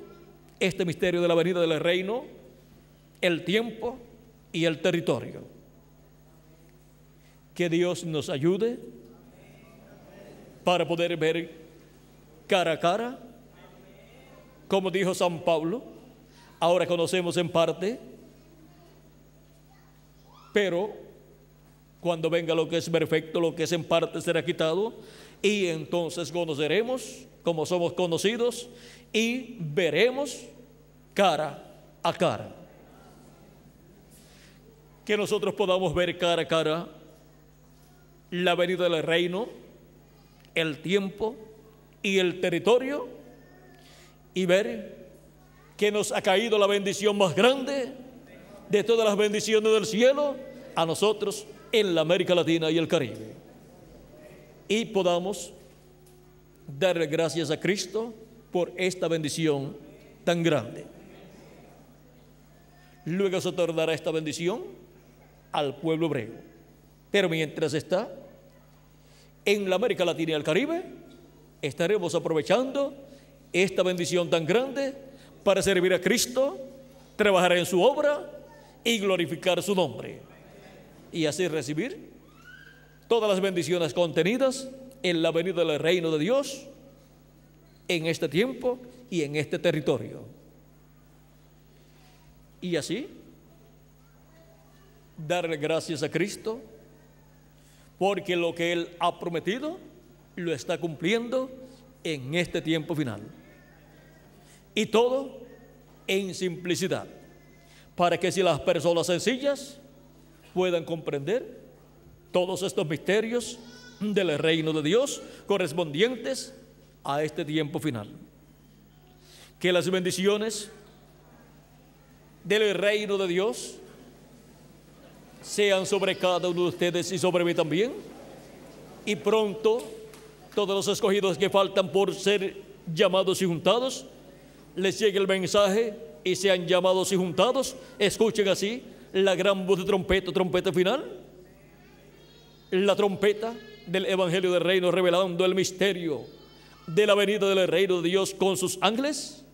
este misterio de la venida del reino, el tiempo y el territorio. Que Dios nos ayude para poder ver cara a cara, como dijo San Pablo, ahora conocemos en parte, pero cuando venga lo que es perfecto, lo que es en parte será quitado, y entonces conoceremos como somos conocidos y veremos cara a cara. Que nosotros podamos ver cara a cara la venida del reino, el tiempo y el territorio, y ver que nos ha caído la bendición más grande de todas las bendiciones del cielo a nosotros en la América Latina y el Caribe, y podamos darle gracias a Cristo por esta bendición tan grande. Luego se otorgará esta bendición al pueblo hebreo, pero mientras está en la América Latina y el Caribe, estaremos aprovechando esta bendición tan grande para servir a Cristo, trabajar en su obra y glorificar su nombre, y así recibir todas las bendiciones contenidas en la venida del reino de Dios en este tiempo y en este territorio. Y así darle gracias a Cristo porque lo que Él ha prometido lo está cumpliendo en este tiempo final, y todo en simplicidad, para que si las personas sencillas puedan comprender todos estos misterios del reino de Dios correspondientes a este tiempo final. Que las bendiciones del reino de Dios sean sobre cada uno de ustedes y sobre mí también, y pronto todos los escogidos que faltan por ser llamados y juntados les llegue el mensaje y sean llamados y juntados. Escuchen así la gran voz de trompeta final, la trompeta del evangelio del reino, revelando el misterio de la venida del reino de Dios con sus ángeles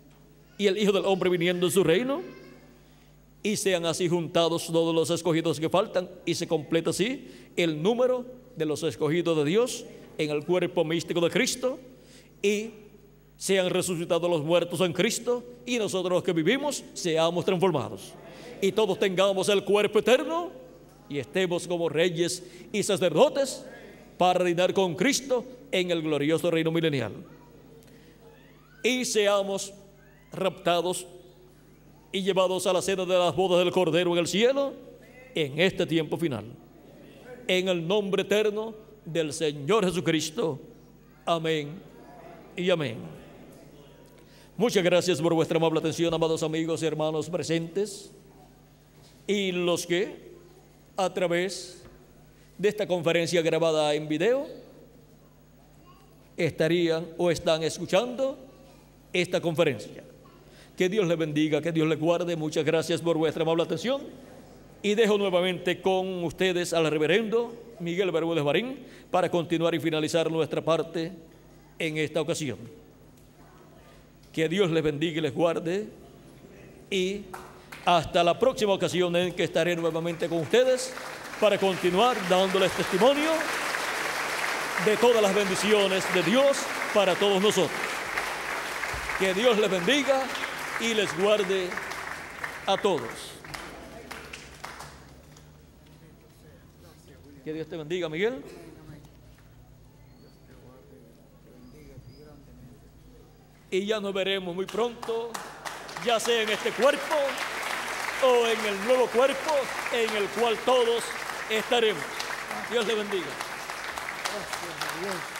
y el Hijo del Hombre viniendo en su reino, y sean así juntados todos los escogidos que faltan, y se completa así el número de los escogidos de Dios en el cuerpo místico de Cristo, y sean resucitados los muertos en Cristo, y nosotros los que vivimos seamos transformados, y todos tengamos el cuerpo eterno y estemos como reyes y sacerdotes para reinar con Cristo en el glorioso reino milenial, y seamos raptados y llevados a la cena de las bodas del Cordero en el cielo en este tiempo final, en el nombre eterno del Señor Jesucristo. Amén y amén. Muchas gracias por vuestra amable atención, amados amigos y hermanos presentes, y los que a través de esta conferencia grabada en video estarían o están escuchando esta conferencia. Que Dios les bendiga, que Dios les guarde. Muchas gracias por vuestra amable atención, y dejo nuevamente con ustedes al reverendo Miguel Bermúdez Marín para continuar y finalizar nuestra parte en esta ocasión. Que Dios les bendiga y les guarde, y hasta la próxima ocasión en que estaré nuevamente con ustedes para continuar dándoles testimonio de todas las bendiciones de Dios para todos nosotros. Que Dios les bendiga y les guarde a todos. Que Dios te bendiga, Miguel. Y ya nos veremos muy pronto, ya sea en este cuerpo o en el nuevo cuerpo en el cual todos estaremos. Dios le bendiga. Gracias a Dios.